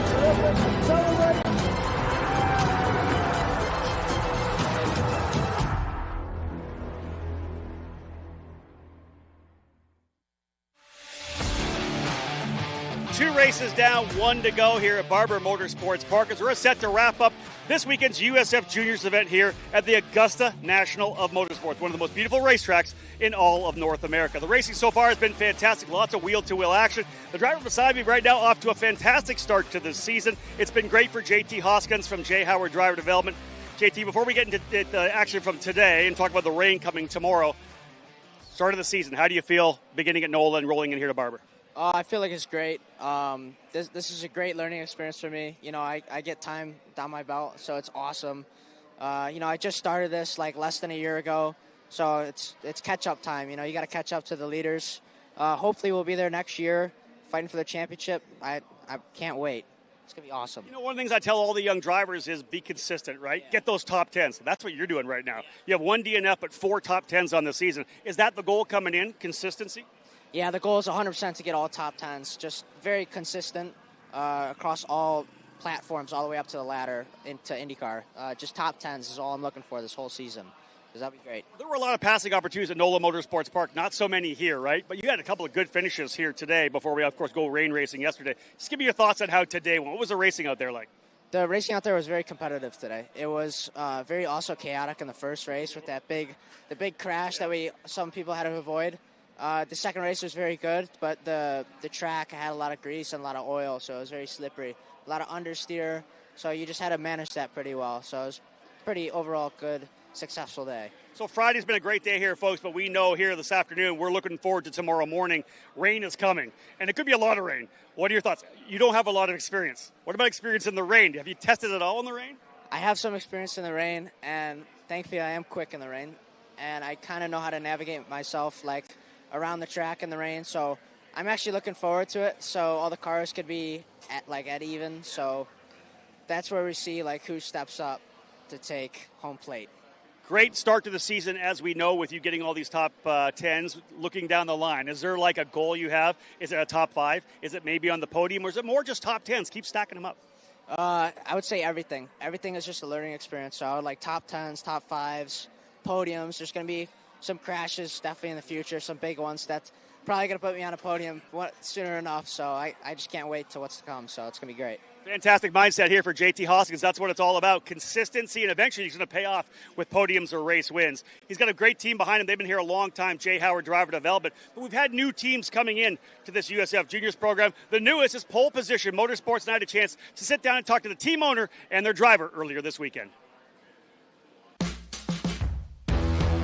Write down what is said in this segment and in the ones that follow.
Terrific. Celebrate. Two races down, one to go here at Barber Motorsports Park as we're set to wrap up this weekend's USF Juniors event here at the Augusta National of Motorsports, one of the most beautiful racetracks in all of North America. The racing so far has been fantastic, lots of wheel-to-wheel action. The driver beside me right now off to a fantastic start to this season. It's been great for JT Hoskins from J. Howard Driver Development. JT, before we get into the action from today and talk about the rain coming tomorrow, start of the season, how do you feel beginning at NOLA and rolling in here to Barber? I feel like it's great. This is a great learning experience for me. You know, I get time down my belt, so it's awesome. You know, I just started this like less than a year ago, so it's catch-up time. You know, you got to catch up to the leaders. Hopefully we'll be there next year fighting for the championship. I can't wait. It's going to be awesome. You know, one of the things I tell all the young drivers is be consistent, right? Yeah. Get those top 10s. That's what you're doing right now. You have one DNF, but 4 top 10s on the season. Is that the goal coming in, consistency? Yeah, the goal is 100% to get all top 10s. Just very consistent across all platforms, all the way up to the ladder into IndyCar. Just top 10s is all I'm looking for this whole season. Because that'd be great. There were a lot of passing opportunities at NOLA Motorsports Park. Not so many here, right? But you had a couple of good finishes here today before we, of course, go rain racing yesterday. Just give me your thoughts on how today went. What was the racing out there like? The racing out there was very competitive today. It was very also chaotic in the first race with that big crash that some people had to avoid. The second race was very good, but the track had a lot of grease and a lot of oil, so it was very slippery. A lot of understeer, so you just had to manage that pretty well. So it was pretty overall good, successful day. So Friday's been a great day here, folks, but we know here this afternoon we're looking forward to tomorrow morning. Rain is coming, and it could be a lot of rain. What are your thoughts? You don't have a lot of experience. What about experience in the rain? Have you tested it all in the rain? I have some experience in the rain, and thankfully I am quick in the rain, and I kind of know how to navigate myself around the track in the rain. So I'm actually looking forward to it. So all the cars could be at even. So that's where we see who steps up to take home plate. Great start to the season, as we know, with you getting all these top 10s. Looking down the line, is there a goal you have? Is it a top 5? Is it maybe on the podium, or is it more just top 10s? Keep stacking them up. I would say everything. Everything is just a learning experience. So I would like top 10s, top 5s, podiums. There's going to be some crashes definitely in the future, some big ones that's probably going to put me on a podium sooner enough. So I just can't wait to what's to come. So it's going to be great. Fantastic mindset here for JT Hoskins. That's what it's all about, consistency, and eventually he's going to pay off with podiums or race wins. He's got a great team behind him. They've been here a long time, J. Howard Driver Development. But we've had new teams coming in to this USF Juniors program. The newest is Pole Position Motorsports, and I had a chance to sit down and talk to the team owner and their driver earlier this weekend.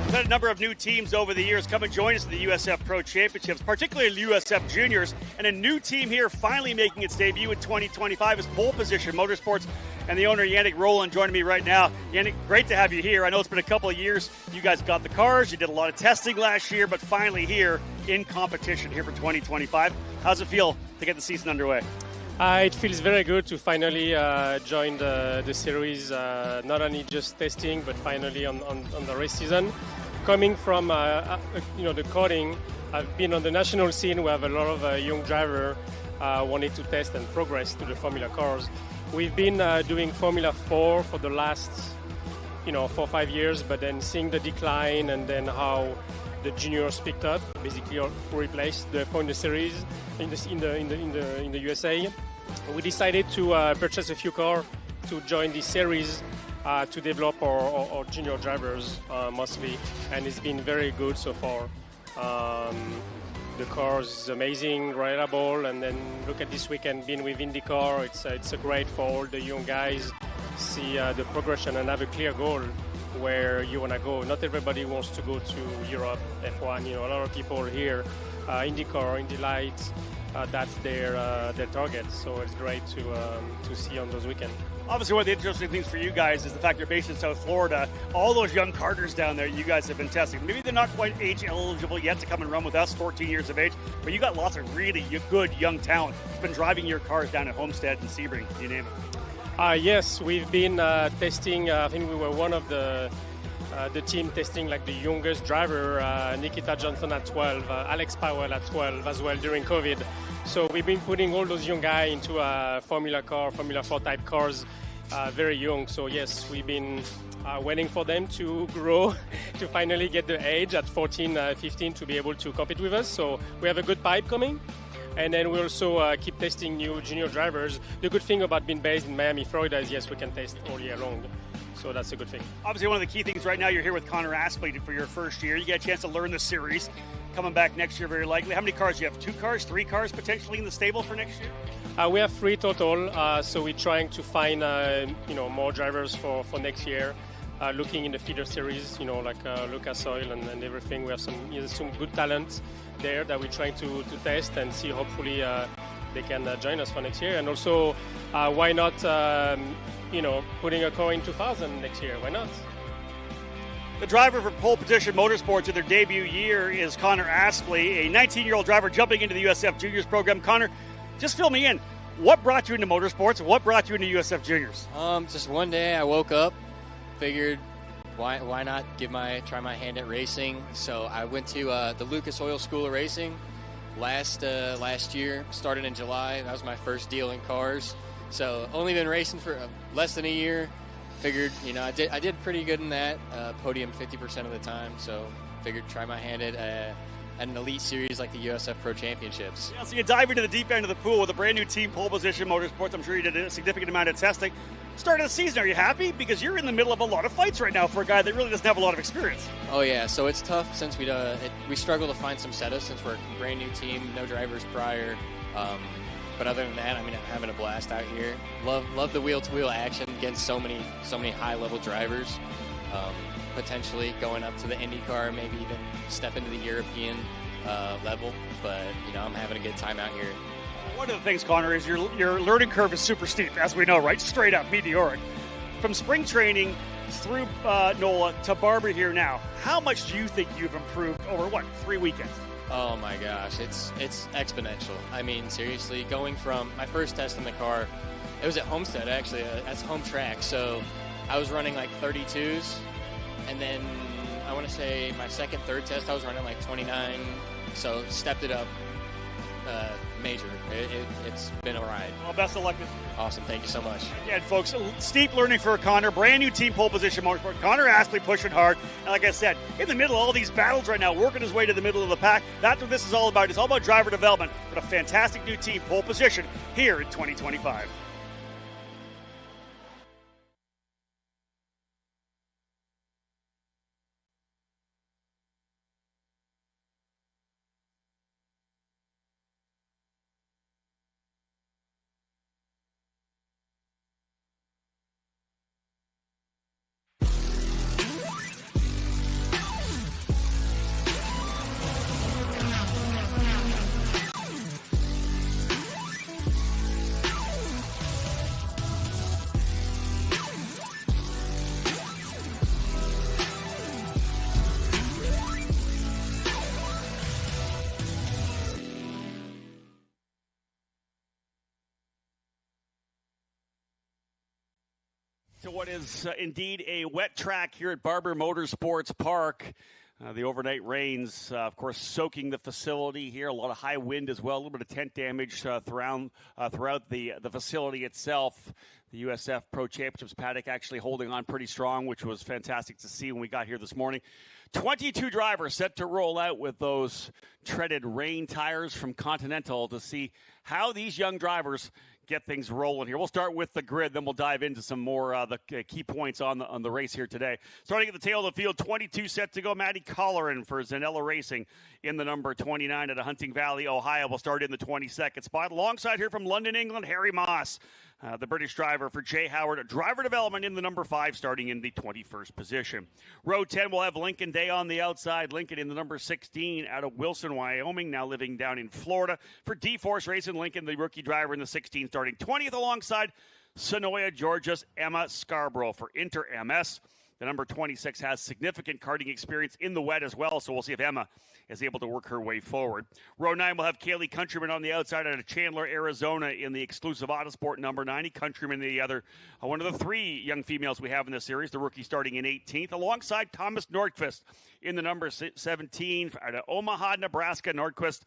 We've had a number of new teams over the years come and join us in the USF Pro Championships, particularly the USF Juniors, and a new team here finally making its debut in 2025 is Pole Position Motorsports, and the owner, Yannick Roland, joining me right now. Yannick, great to have you here. I know it's been a couple of years. You guys got the cars. You did a lot of testing last year, but finally here in competition here for 2025. How's it feel to get the season underway? It feels very good to finally join the series, not only just testing, but finally on the race season. Coming from the karting, I've been on the national scene. We have a lot of young drivers wanting to test and progress to the Formula cars. We've been doing Formula 4 for the last 4 or 5 years, but then seeing the decline and then how the juniors picked up, basically replaced the Formula series in the USA. We decided to purchase a few cars to join this series to develop our junior drivers mostly, and it's been very good so far. The car is amazing, reliable, and then look at this weekend being with IndyCar. It's a great for all the young guys, see the progression and have a clear goal where you want to go. Not everybody wants to go to Europe, F1. A lot of people here, IndyCar, Indy Lights, that's their target. So it's great to see on those weekends. Obviously, one of the interesting things for you guys is the fact you're based in South Florida. All those young karters down there you guys have been testing. Maybe they're not quite age eligible yet to come and run with us, 14 years of age, but you got lots of really good young talent that's been driving your cars down at Homestead and Sebring, you name it. Yes, we've been testing. I think we were one of the the team testing like the youngest driver, Nikita Johnson at 12, Alex Powell at 12 as well during COVID. So we've been putting all those young guys into Formula 4 type cars very young. So yes, we've been waiting for them to grow to finally get the age at 14, 15 to be able to compete with us. So we have a good pipe coming. And then we also keep testing new junior drivers. The good thing about being based in Miami, Florida is yes, we can test all year long. So that's a good thing. Obviously, one of the key things right now, you're here with Connor Aspley for your first year. You get a chance to learn the series. Coming back next year, very likely. How many cars do you have? 2 cars, 3 cars potentially in the stable for next year? We have 3 total. So we're trying to find more drivers for next year. Looking in the feeder series, like Lucas Oil and everything. We have some good talent there that we're trying to test and see. Hopefully, they can join us for next year. And also, why not, putting a car in 2000 next year? Why not? The driver for Pole Position Motorsports in their debut year is Connor Aspley, a 19-year-old driver jumping into the USF Juniors program. Connor, just fill me in. What brought you into motorsports? What brought you into USF Juniors? Just one day I woke up, figured why not try my hand at racing. So I went to the Lucas Oil School of Racing last year. Started in July. That was my first deal in cars. So only been racing for less than a year. Figured, I did pretty good in that, podium 50% of the time. So figured try my hand at an elite series like the USF Pro Championships. Yeah, so you dive into the deep end of the pool with a brand new team, Pole Position Motorsports. I'm sure you did a significant amount of testing. Start of the season, are you happy? Because you're in the middle of a lot of fights right now for a guy that really doesn't have a lot of experience. Oh yeah, so it's tough since we struggle to find some setups since we're a brand new team, no drivers prior. But other than that, I'm having a blast out here. Love the wheel-to-wheel action against so many high-level drivers. Potentially going up to the IndyCar, maybe even step into the European level. But I'm having a good time out here. One of the things, Connor, is your learning curve is super steep, as we know, right? Straight up, meteoric. From spring training through NOLA to Barber here now, how much do you think you've improved over, 3 weekends? Oh my gosh, it's exponential. I mean, seriously, going from my first test in the car, it was at Homestead, actually. That's home track. So I was running like 32s, and then I want to say my second, third test, I was running like 29. So stepped it up major. It's been a ride. Well, best of luck this year. Awesome. Thank you so much. Again, folks, steep learning for Connor. Brand new team, Pole Position Motorsport. Connor Aspley pushing hard. And like I said, in the middle of all these battles right now, working his way to the middle of the pack. That's what this is all about. It's all about driver development. But a fantastic new team, Pole Position, here in 2025. To what is indeed a wet track here at Barber Motorsports Park. The overnight rains, of course, soaking the facility here. A lot of high wind as well. A little bit of tent damage throughout the facility itself. The USF Pro Championships paddock actually holding on pretty strong, which was fantastic to see when we got here this morning. 22 drivers set to roll out with those treaded rain tires from Continental to see how these young drivers get things rolling here. We'll start with the grid, then we'll dive into some more the key points on the race here today. Starting at the tail of the field, 22 set to go. Matty Colleran for Zanella Racing in the number 29 at Hunting Valley, Ohio. Will start in the 22nd spot. Alongside here from London, England, Harry Moss, the British driver for Jay Howard. Driver development in the number 5, starting in the 21st position. Row 10 will have Lincoln Day on the outside. Lincoln in the number 16 out of Wilson, Wyoming, now living down in Florida. For D-Force Racing, Lincoln, the rookie driver in the 16, starting 20th alongside Sonoya, Georgia's Emma Scarborough. For Inter MS, The number 26 has significant karting experience in the wet as well, so we'll see if Emma is able to work her way forward. Row 9 will have Kaylee Countryman on the outside out of Chandler, Arizona in the exclusive Autosport number 90. Countryman, the other, one of the 3 young females we have in this series, the rookie starting in 18th, alongside Thomas Nordqvist in the number 17 out of Omaha, Nebraska. Nordqvist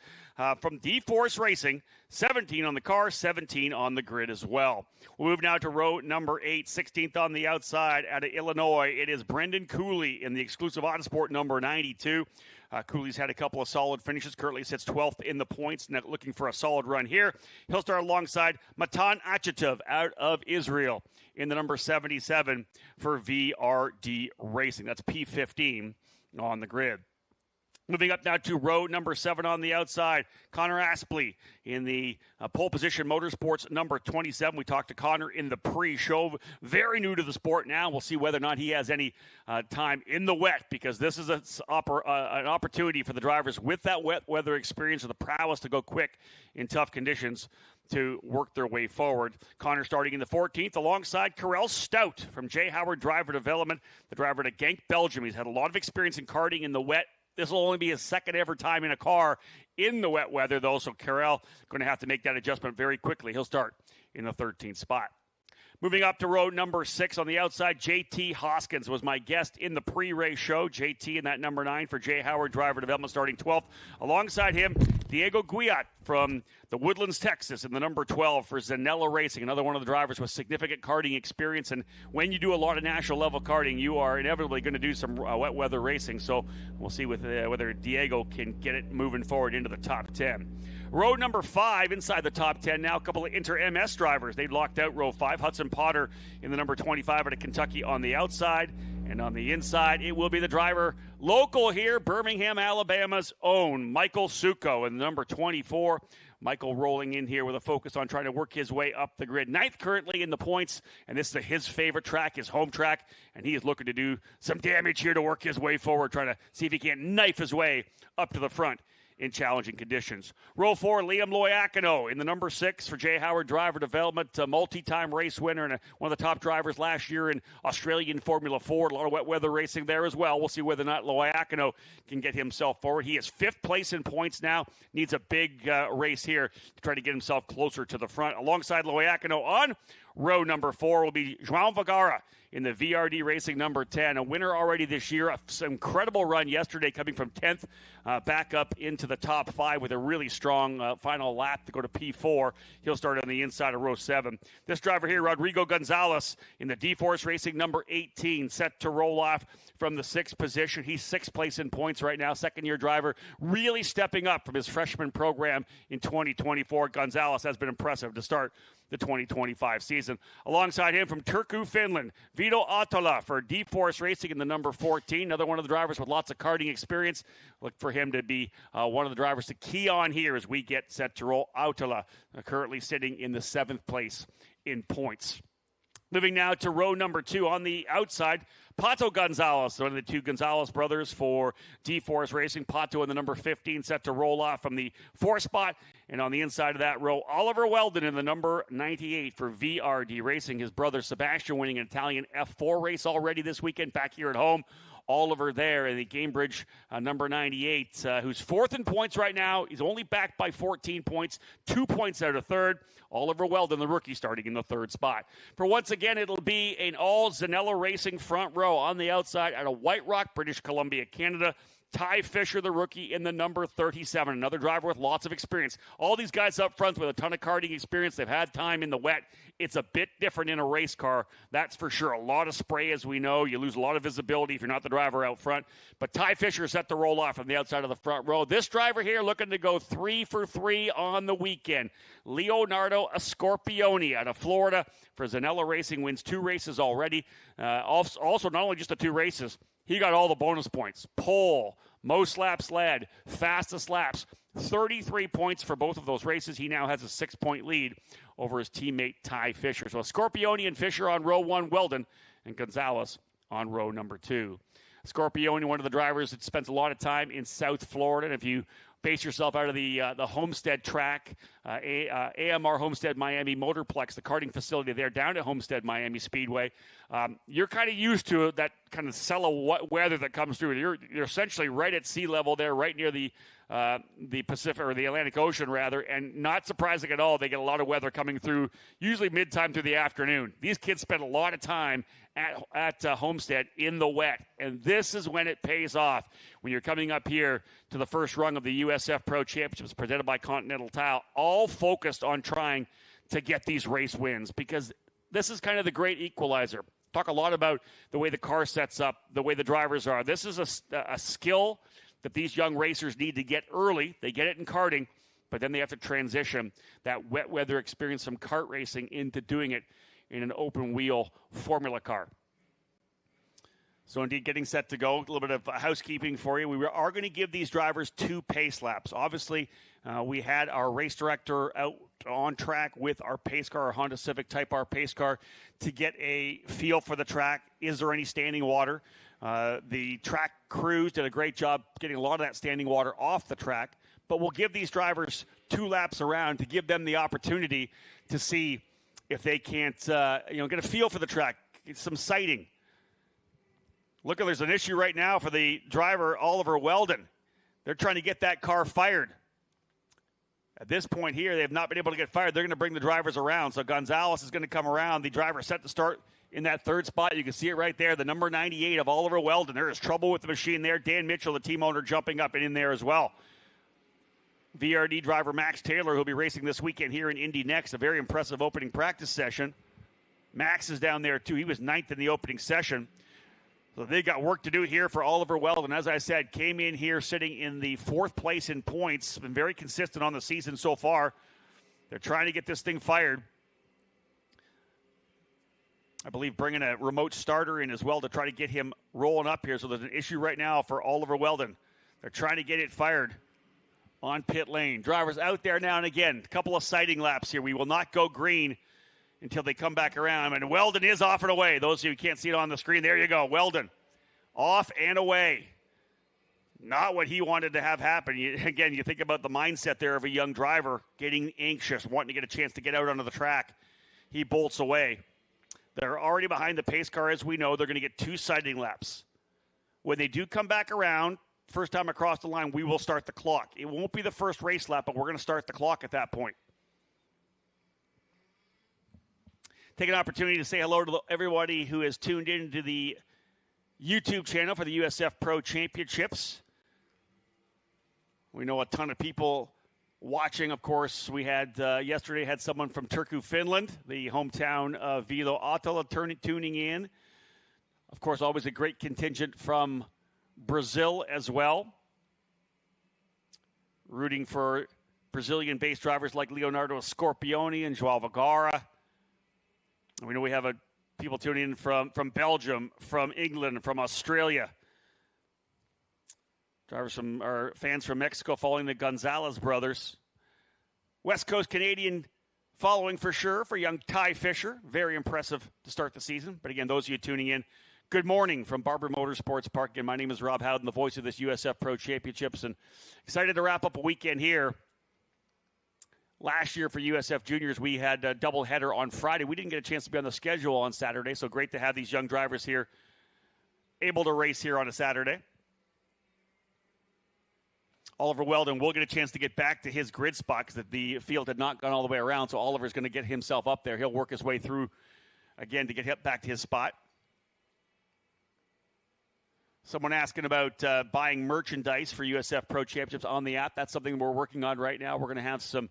from D-Force Racing, 17 on the car, 17 on the grid as well. We'll move now to row number 8, 16th on the outside out of Illinois. It is Brendan Cooley in the exclusive Autosport number 92. Cooley's had a couple of solid finishes. Currently sits 12th in the points, looking for a solid run here. He'll start alongside Matan Achatov out of Israel in the number 77 for VRD Racing. That's P15 on the grid. Moving up now to row number 7 on the outside, Connor Aspley in the pole position Motorsports number 27. We talked to Connor in the pre-show. Very new to the sport now. We'll see whether or not he has any time in the wet, because this is an opportunity for the drivers with that wet weather experience or the prowess to go quick in tough conditions to work their way forward. Connor starting in the 14th alongside Carell Stout from J. Howard Driver Development, the driver to Genk, Belgium. He's had a lot of experience in karting in the wet. This will only be his second ever time in a car in the wet weather, though, so Carell going to have to make that adjustment very quickly. He'll start in the 13th spot. Moving up to row number 6 on the outside, JT Hoskins was my guest in the pre-race show. JT in that number 9 for J. Howard Driver Development starting 12th. Alongside him, Diego Guillat from the Woodlands, Texas in the number 12 for Zanella Racing, another one of the drivers with significant karting experience. And when you do a lot of national level karting, you are inevitably going to do some wet weather racing. So we'll see whether Diego can get it moving forward into the top 10. Row number 5 inside the top 10 now. A couple of Inter-MS drivers. They locked out row 5. Hudson Potter in the number 25 out of Kentucky on the outside. And on the inside, it will be the driver local here, Birmingham, Alabama's own Michael Succo in the number 24. Michael rolling in here with a focus on trying to work his way up the grid. 9th currently in the points, and this is his favorite track, his home track, and he is looking to do some damage here to work his way forward, trying to see if he can't knife his way up to the front in challenging conditions. Row 4, Liam Loiacono in the number 6 for J. Howard Driver Development, a multi-time race winner and one of the top drivers last year in Australian Formula 4. A lot of wet weather racing there as well. We'll see whether or not Loiacono can get himself forward. He is 5th place in points now. Needs a big race here to try to get himself closer to the front. Alongside Loiacono on row number 4 will be João Vergara in the VRD Racing number 10. A winner already this year. An incredible run yesterday coming from 10th back up into the top 5 with a really strong final lap to go to P4. He'll start on the inside of row 7. This driver here, Rodrigo Gonzalez, in the D-Force Racing number 18, set to roll off from the 6th position. He's 6th place in points right now. Second-year driver, really stepping up from his freshman program in 2024. Gonzalez has been impressive to start the 2025 season. Alongside him from Turku, Finland, Vito Autola for D-Force Racing in the number 14. Another one of the drivers with lots of karting experience. Look for him to be one of the drivers to key on here as we get set to roll. Autola currently sitting in the 7th place in points. Moving now to row number 2 on the outside, Pato Gonzalez, one of the 2 Gonzalez brothers for D-Force Racing. Pato in the number 15 set to roll off from the 4th spot. And on the inside of that row, Oliver Weldon in the number 98 for VRD Racing. His brother Sebastian winning an Italian F4 race already this weekend back here at home. Oliver there in the Gamebridge number 98, who's 4th in points right now. He's only backed by 14 points, 2 points out of 3rd. Oliver Weldon, the rookie, starting in the 3rd spot. For once again, it'll be an all Zanella Racing front row on the outside out of White Rock, British Columbia, Canada. Ty Fisher, the rookie, in the number 37. Another driver with lots of experience. All these guys up front with a ton of karting experience. They've had time in the wet. It's a bit different in a race car, that's for sure. A lot of spray, as we know. You lose a lot of visibility if you're not the driver out front. But Ty Fisher set to roll off from the outside of the front row. This driver here looking to go 3 for 3 on the weekend. Leonardo Scorpioni out of Florida for Zanella Racing. Wins 2 races already. Also, not only just the 2 races, he got all the bonus points. Pole, most laps led, fastest laps. 33 points for both of those races. He now has a 6-point lead over his teammate Ty Fisher. So Scorpioni and Fisher on row 1, Weldon, and Gonzalez on row number 2. Scorpioni, one of the drivers that spends a lot of time in South Florida. And if you base yourself out of the Homestead track AMR Homestead Miami Motorplex, the karting facility there down at Homestead Miami Speedway. You're kind of used to that kind of cell of weather that comes through. You're essentially right at sea level there, right near the Pacific or the Atlantic Ocean rather, and not surprising at all. They get a lot of weather coming through, usually mid-time through the afternoon. These kids spend a lot of time at Homestead in the wet, and this is when it pays off. When you're coming up here to the first rung of the USF Pro Championships presented by Continental Tile, all focused on trying to get these race wins, because this is kind of the great equalizer. Talk a lot about the way the car sets up, the way the drivers are. This is a skill that these young racers need to get early. They get it in karting, but then they have to transition that wet weather experience from kart racing into doing it in an open wheel formula car. So indeed, getting set to go. A little bit of housekeeping for you. We are going to give these drivers 2 pace laps. Obviously, we had our race director out on track with our pace car, our Honda Civic Type R pace car, to get a feel for the track. Is there any standing water? The track crews did a great job getting a lot of that standing water off the track. But we'll give these drivers 2 laps around to give them the opportunity to see if they can't, get a feel for the track, get some sighting. Look, there's an issue right now for the driver, Oliver Weldon. They're trying to get that car fired. At this point here, they have not been able to get fired. They're going to bring the drivers around. So Gonzalez is going to come around. The driver set to start in that third spot. You can see it right there, the number 98 of Oliver Weldon. There is trouble with the machine there. Dan Mitchell, the team owner, jumping up and in there as well. VRD driver Max Taylor, who'll be racing this weekend here in Indy next. A very impressive opening practice session. Max is down there, too. He was 9th in the opening session. So they've got work to do here for Oliver Weldon. As I said, came in here sitting in the 4th place in points. Been very consistent on the season so far. They're trying to get this thing fired. I believe bringing a remote starter in as well to try to get him rolling up here. So there's an issue right now for Oliver Weldon. They're trying to get it fired on pit lane. Drivers out there now and again. A couple of sighting laps here. We will not go green until they come back around. And Weldon is off and away. Those of you who can't see it on the screen, there you go. Weldon off and away. Not what he wanted to have happen. Again, you think about the mindset there of a young driver getting anxious, wanting to get a chance to get out onto the track. He bolts away. They're already behind the pace car, as we know. They're going to get 2 sighting laps. When they do come back around, first time across the line, we will start the clock. It won't be the first race lap, but we're going to start the clock at that point. Take an opportunity to say hello to everybody who has tuned into the YouTube channel for the USF Pro Championships. We know a ton of people watching. Of course, we had yesterday had someone from Turku, Finland, the hometown of Vilo Autola tuning in. Of course, always a great contingent from Brazil as well. Rooting for Brazilian-based drivers like Leonardo Scorpioni and João Vergara. We know we have people tuning in from Belgium, from England, from Australia. Drivers fans from Mexico following the Gonzalez brothers. West Coast Canadian following for sure for young Ty Fisher. Very impressive to start the season. But again, those of you tuning in, good morning from Barber Motorsports Park. Again, my name is Rob Howden, the voice of this USF Pro Championships, and excited to wrap up a weekend here. Last year for USF Juniors, we had a doubleheader on Friday. We didn't get a chance to be on the schedule on Saturday, so great to have these young drivers here able to race here on a Saturday. Oliver Weldon will get a chance to get back to his grid spot because the field had not gone all the way around, so Oliver's going to get himself up there. He'll work his way through again to get back to his spot. Someone asking about buying merchandise for USF Pro Championships on the app. That's something we're working on right now. We're going to have some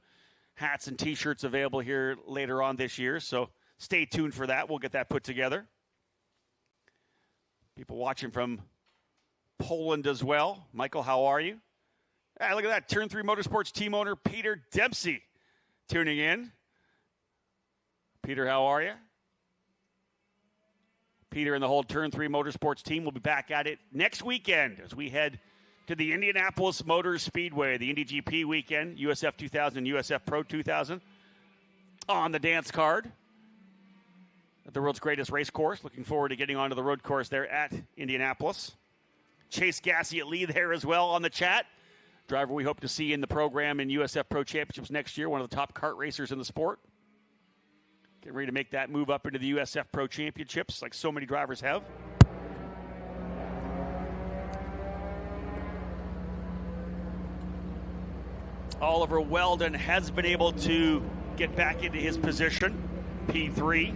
hats and T-shirts available here later on this year, so stay tuned for that. We'll get that put together. People watching from Poland as well. Michael, how are you? Hey, look at that. Turn 3 Motorsports team owner Peter Dempsey tuning in. Peter, how are you? Peter and the whole Turn 3 Motorsports team will be back at it next weekend as we head to the Indianapolis Motor Speedway, the Indy GP weekend, USF 2000 and USF Pro 2000 on the dance card at the world's greatest race course. Looking forward to getting onto the road course there at Indianapolis. Chase Gassy at lead there as well on the chat. driver we hope to see in the program in USF Pro Championships next year, one of the top kart racers in the sport. Getting ready to make that move up into the USF Pro Championships like so many drivers have. Oliver Weldon has been able to get back into his position, P3.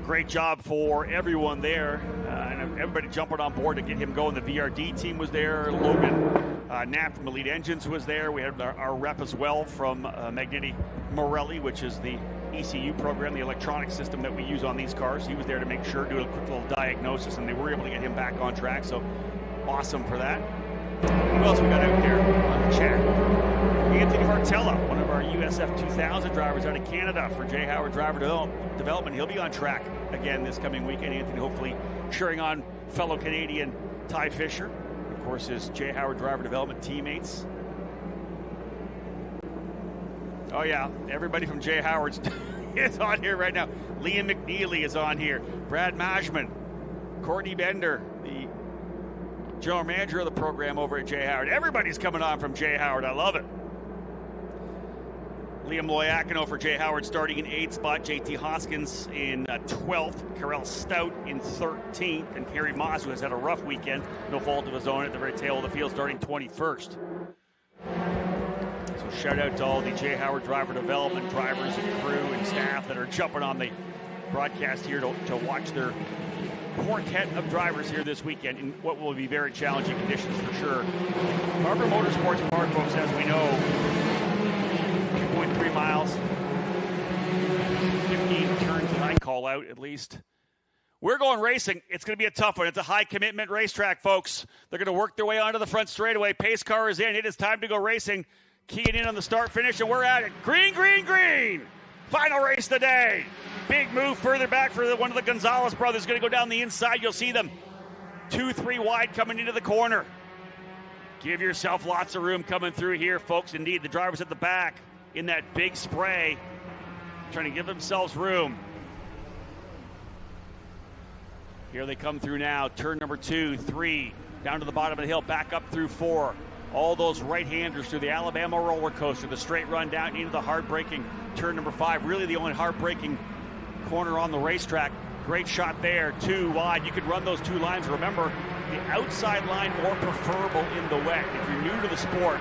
Great job for everyone there, and everybody jumping on board to get him going. The VRD team was there. Logan Knapp from Elite Engines was there. We had our rep as well from Magneti Morelli, which is the ECU program, the electronic system that we use on these cars. He was there to make sure, do a quick little diagnosis, and they were able to get him back on track, so awesome for that. Who else we got out there on the chat? Anthony Vartella, one of our USF 2000 drivers out of Canada for Jay Howard Driver Development. He'll be on track again this coming weekend. Anthony hopefully cheering on fellow Canadian Ty Fisher. Of course, his Jay Howard Driver Development teammates. Oh yeah, everybody from Jay Howard's is on here right now. Liam McNeely is on here. Brad Majman, Courtney Bender, the general manager of the program over at Jay Howard. Everybody's coming on from Jay Howard. I love it. Liam Loiacono for Jay Howard starting in 8th spot. JT Hoskins in 12th. Carell Stout in 13th. And Harry Moss, who has had a rough weekend, no fault of his own, at the very tail of the field, starting 21st. So shout out to all the Jay Howard Driver Development drivers and crew and staff that are jumping on the broadcast here to watch their quartet of drivers here this weekend in what will be very challenging conditions for sure. Barber Motorsports Park, folks, as we know, 2.3 miles, 15 turns that I call out at least. We're going racing. It's going to be a tough one. It's a high commitment racetrack, folks. They're going to work their way onto the front straightaway. Pace car is in. It is time to go racing. Keying in on the start finish, and we're at it. Green, green, green. Final race of the day. Big move further back for one of the Gonzalez brothers. Going to go down the inside. You'll see them 2-3 wide coming into the corner. Give yourself lots of room coming through here, folks. Indeed, the drivers at the back in that big spray trying to give themselves room. Here they come through now. Turn number 2, 3, down to the bottom of the hill, back up through 4. All those right-handers through the Alabama roller coaster, the straight run down into the hard-braking turn number 5. Really the only hard-braking corner on the racetrack. Great shot there, 2 wide. You could run those 2 lines. Remember, the outside line more preferable in the wet. If you're new to the sport,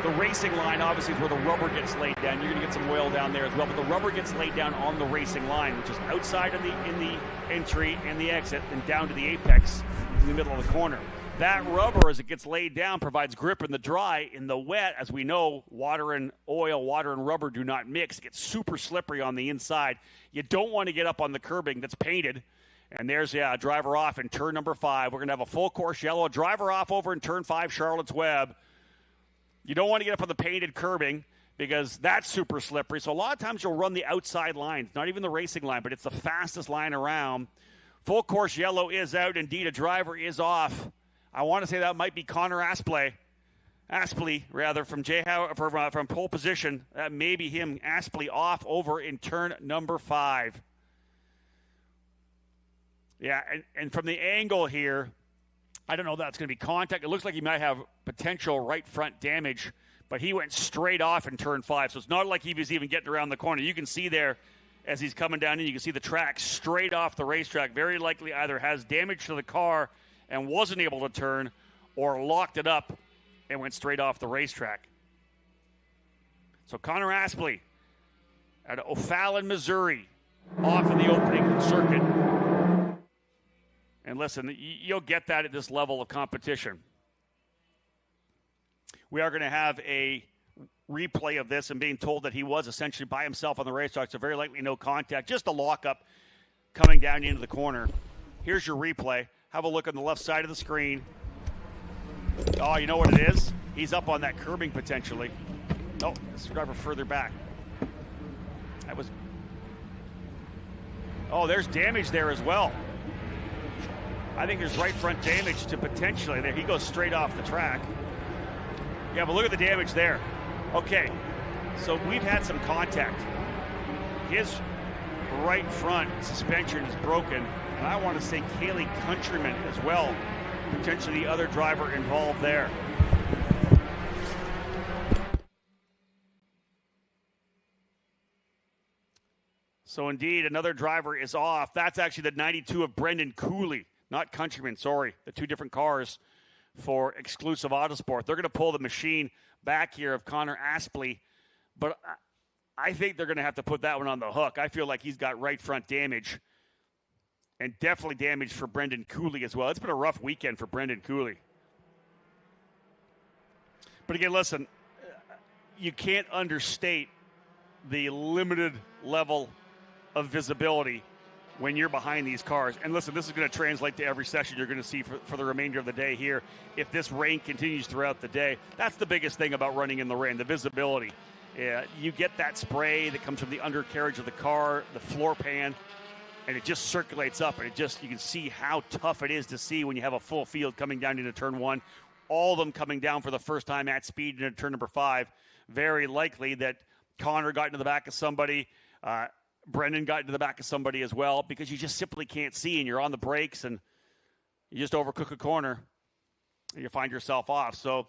the racing line obviously is where the rubber gets laid down. You're going to get some oil down there as well, but the rubber gets laid down on the racing line, which is outside of in the entry and the exit and down to the apex in the middle of the corner. That rubber, as it gets laid down, provides grip in the dry. In the wet, as we know, water and oil, water and rubber do not mix. It gets super slippery on the inside. You don't want to get up on the curbing that's painted. And there's a driver off in turn number 5. We're going to have a full course yellow. A driver off over in turn 5, Charlotte's Web. You don't want to get up on the painted curbing because that's super slippery. So a lot of times you'll run the outside lines, not even the racing line, but it's the fastest line around. Full course yellow is out. Indeed, a driver is off. I want to say that might be Connor Aspley from Jay Howard, from pole position. That may be him. Aspley off over in turn number 5. Yeah, and from the angle here, I don't know if that's going to be contact. It looks like he might have potential right front damage, but he went straight off in turn 5. So it's not like he was even getting around the corner. You can see there as he's coming down in, you can see the track straight off the racetrack. Very likely either has damage to the car and wasn't able to turn, or locked it up and went straight off the racetrack. So Connor Aspley out of O'Fallon, Missouri, off in the opening circuit. And listen, you'll get that at this level of competition. We are going to have a replay of this, and being told that he was essentially by himself on the racetrack, so very likely no contact, just a lockup coming down into the corner. Here's your replay. Have a look on the left side of the screen. Oh, you know what it is? He's up on that curbing potentially. Oh, this driver further back. That was... Oh, there's damage there as well. I think there's right front damage to potentially there. He goes straight off the track. Yeah, but look at the damage there. Okay, so we've had some contact. His right front suspension is broken. And I want to say Kaylee Countryman as well, potentially the other driver involved there. So indeed, another driver is off. That's actually the 92 of Brendan Cooley, not Countryman, sorry. The two different cars for Exclusive Autosport. They're going to pull the machine back here of Connor Aspley, but I think they're going to have to put that one on the hook. I feel like he's got right front damage, and definitely damage for Brendan Cooley as well. It's been a rough weekend for Brendan Cooley. But again, listen, you can't understate the limited level of visibility when you're behind these cars. And listen, this is going to translate to every session you're going to see for the remainder of the day here. If this rain continues throughout the day, that's the biggest thing about running in the rain, the visibility. You get that spray that comes from the undercarriage of the car, the floor pan, and it just circulates up, and you can see how tough it is to see when you have a full field coming down into turn one, all of them coming down for the first time at speed into turn number 5. Very likely that Connor got into the back of somebody, Brendan got into the back of somebody as well, because you just simply can't see, and you're on the brakes, and you just overcook a corner, and you find yourself off. So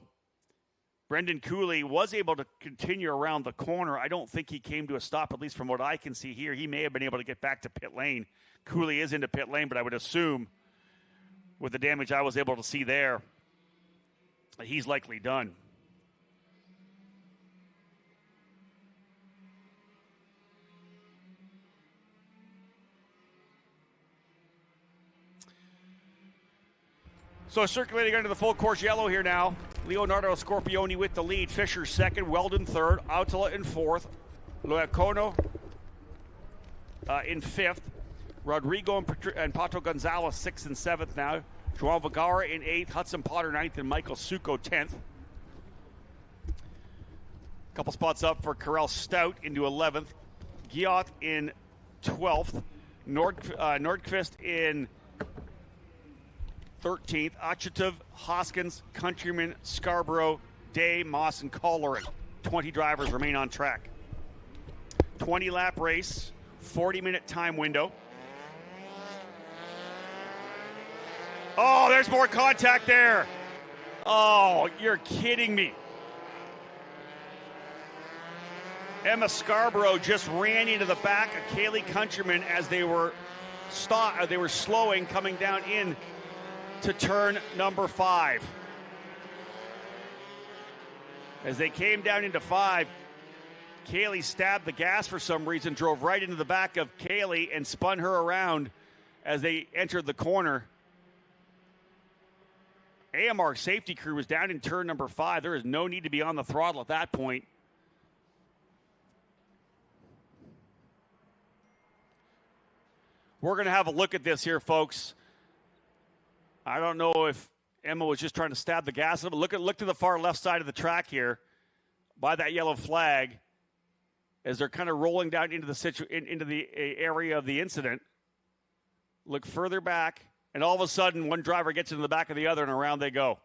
Brendan Cooley was able to continue around the corner. I don't think he came to a stop, at least from what I can see here. He may have been able to get back to pit lane. Cooley is into pit lane, but I would assume with the damage I was able to see there, he's likely done. So circulating under the full course yellow here now. Leonardo Scorpioni with the lead. Fisher second. Weldon third. Autala in fourth. Loiacono in fifth. Rodrigo and Pato Gonzalez sixth and seventh now. Joao Vergara in eighth. Hudson Potter ninth. And Michael Succo 10th. Couple spots up for Karel Stout into 11th. Giot in 12th. Nordqvist in 13th, Achetov, Hoskins, Countryman, Scarborough, Day, Moss, and Colleran. 20 drivers remain on track. 20-lap race, 40-minute time window. Oh, there's more contact there. Oh, you're kidding me. Emma Scarborough just ran into the back of Kaylee Countryman as they were slowing, coming down in to turn number 5. As they came down into 5, Kaylee stabbed the gas for some reason, drove right into the back of Kaylee and spun her around as they entered the corner. AMR safety crew was down in turn number 5. There is no need to be on the throttle at that point. We're going to have a look at this here, folks. I don't know if Emma was just trying to stab the gas, but look to the far left side of the track here by that yellow flag as they're kind of rolling down into the area of the incident. Look further back, and all of a sudden one driver gets into the back of the other, and around they go.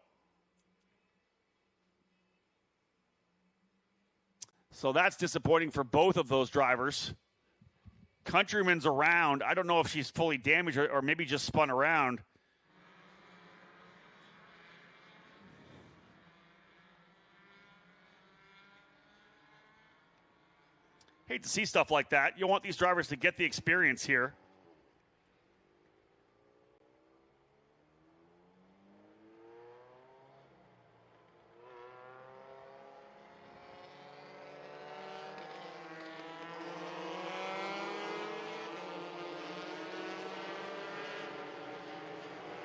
So that's disappointing for both of those drivers. Countryman's around. I don't know if she's fully damaged or maybe just spun around. Hate to see stuff like that. You want these drivers to get the experience here.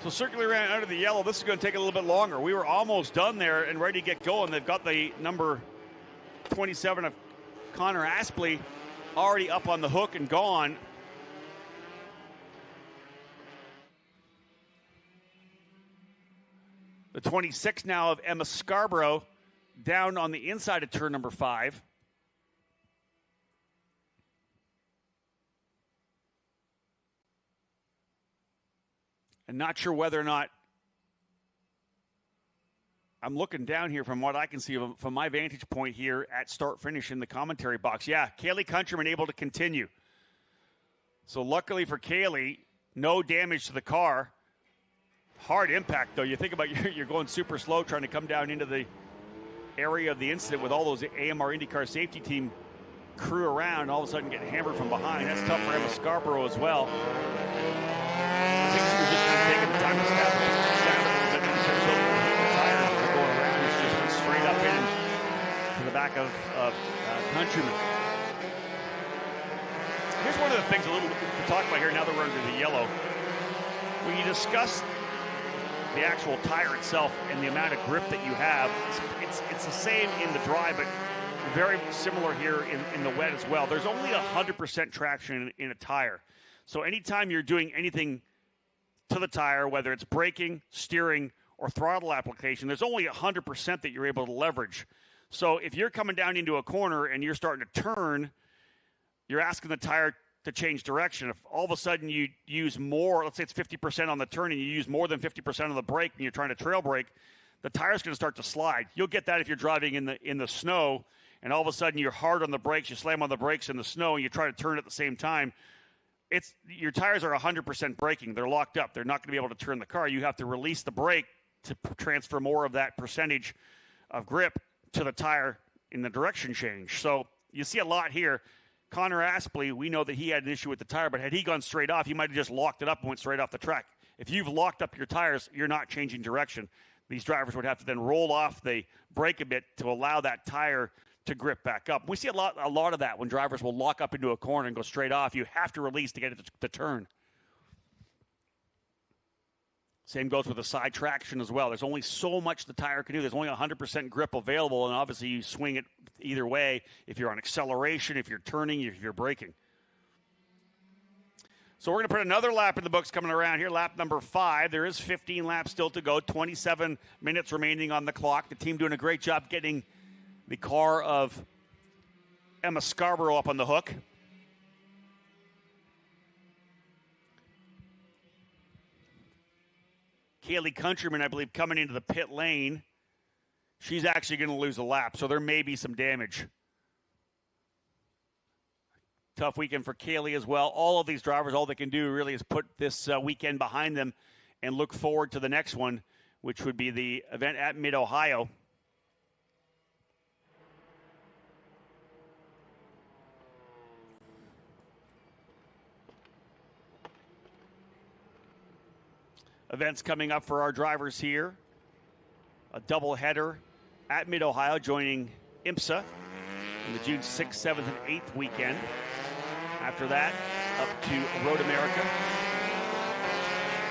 So circling around under the yellow, this is going to take a little bit longer. We were almost done there and ready to get going. They've got the number 27 of Connor Aspley already up on the hook and gone. The 26 now of Emma Scarborough down on the inside of turn number 5. And not sure whether or not, I'm looking down here from what I can see from my vantage point here at start-finish in the commentary box. Yeah, Kaylee Countryman able to continue. So luckily for Kaylee, no damage to the car. Hard impact, though. You think about you're going super slow trying to come down into the area of the incident with all those AMR IndyCar safety team crew around, and all of a sudden get hammered from behind. That's tough for Emma Scarborough as well. I think she was just kind of taking the time to stab a little bit in terms of the tires going around. She just went straight up in to the back of Countryman. Here's one of the things a little to talk about here now that we're under the yellow. When you discuss the actual tire itself and the amount of grip that you have, it's the same in the dry, but very similar here in the wet as well. There's only 100% traction in a tire. So anytime you're doing anything to the tire, whether it's braking, steering, or throttle application, there's only 100% that you're able to leverage. So if you're coming down into a corner and you're starting to turn, you're asking the tire to change direction. If all of a sudden you use more, let's say it's 50% on the turn, and you use more than 50% of the brake and you're trying to trail brake, the tire's going to start to slide. You'll get that if you're driving in the snow, and all of a sudden you're hard on the brakes, you slam on the brakes in the snow, and you try to turn at the same time. Your tires are 100% braking. They're locked up. They're not going to be able to turn the car. You have to release the brake to transfer more of that percentage of grip to the tire in the direction change. So you see a lot here. Connor Aspley, we know that he had an issue with the tire, but had he gone straight off, he might have just locked it up and went straight off the track. If you've locked up your tires, you're not changing direction. These drivers would have to then roll off the brake a bit to allow that tire to grip back up. We see a lot of that when drivers will lock up into a corner and go straight off. You have to release to get it to turn. Same goes with the side traction as well. There's only so much the tire can do. There's only 100% grip available, and obviously you swing it either way if you're on acceleration, if you're turning, if you're braking. So we're going to put another lap in the books coming around here, lap number 5. There is 15 laps still to go, 27 minutes remaining on the clock. The team doing a great job getting the car of Emma Scarborough up on the hook. Kaylee Countryman, I believe, coming into the pit lane. She's actually going to lose a lap, so there may be some damage. Tough weekend for Kaylee as well. All of these drivers, all they can do really is put this weekend behind them and look forward to the next one, which would be the event at Mid-Ohio. Events coming up for our drivers here. A doubleheader at Mid-Ohio, joining IMSA in the June 6th, 7th, and 8th weekend. After that, up to Road America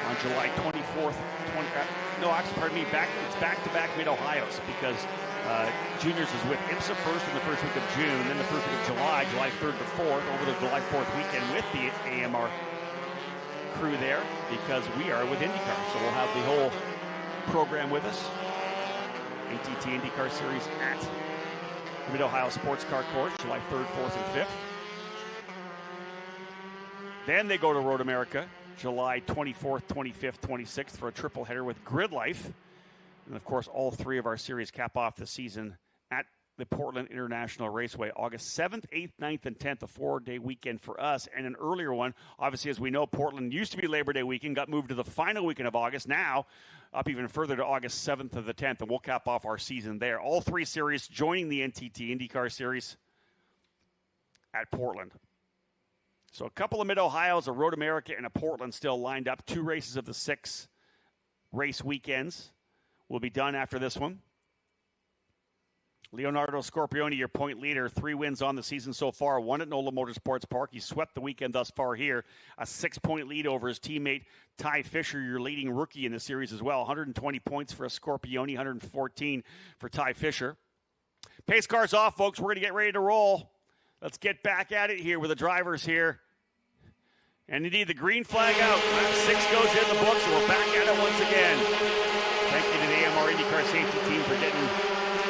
on July 24th. It's back-to-back Mid-Ohio's because Juniors is with IMSA first in the first week of June, then the first week of July 3rd to 4th, over the July 4th weekend with the AMR crew there, because we are with IndyCar. So we'll have the whole program with us. ATT IndyCar Series at the Mid-Ohio Sports Car Course, July 3rd, 4th, and 5th. Then they go to Road America, July 24th, 25th, 26th for a triple header with Grid Life. And, of course, all three of our series cap off the season at the Portland International Raceway, August 7th, 8th, 9th, and 10th, a 4-day weekend for us. And an earlier one, obviously, as we know, Portland used to be Labor Day weekend, got moved to the final weekend of August, now up even further to August 7th to the 10th, and we'll cap off our season there. All three series joining the NTT IndyCar Series at Portland. So a couple of Mid-Ohio's, a Road America, and a Portland still lined up. 2 races of the 6 race weekends will be done after this one. Leonardo Scorpioni, your point leader, 3 wins on the season so far, 1 at NOLA Motorsports Park. He swept the weekend thus far here. A 6-point lead over his teammate, Ty Fisher, your leading rookie in the series as well. 120 points for a Scorpioni, 114 for Ty Fisher. Pace car's off, folks. We're going to get ready to roll. Let's get back at it here with the drivers here. And indeed, the green flag out. Lap 6 goes in the books, and we're back at it once again. Thank you to the AMR IndyCar safety team for getting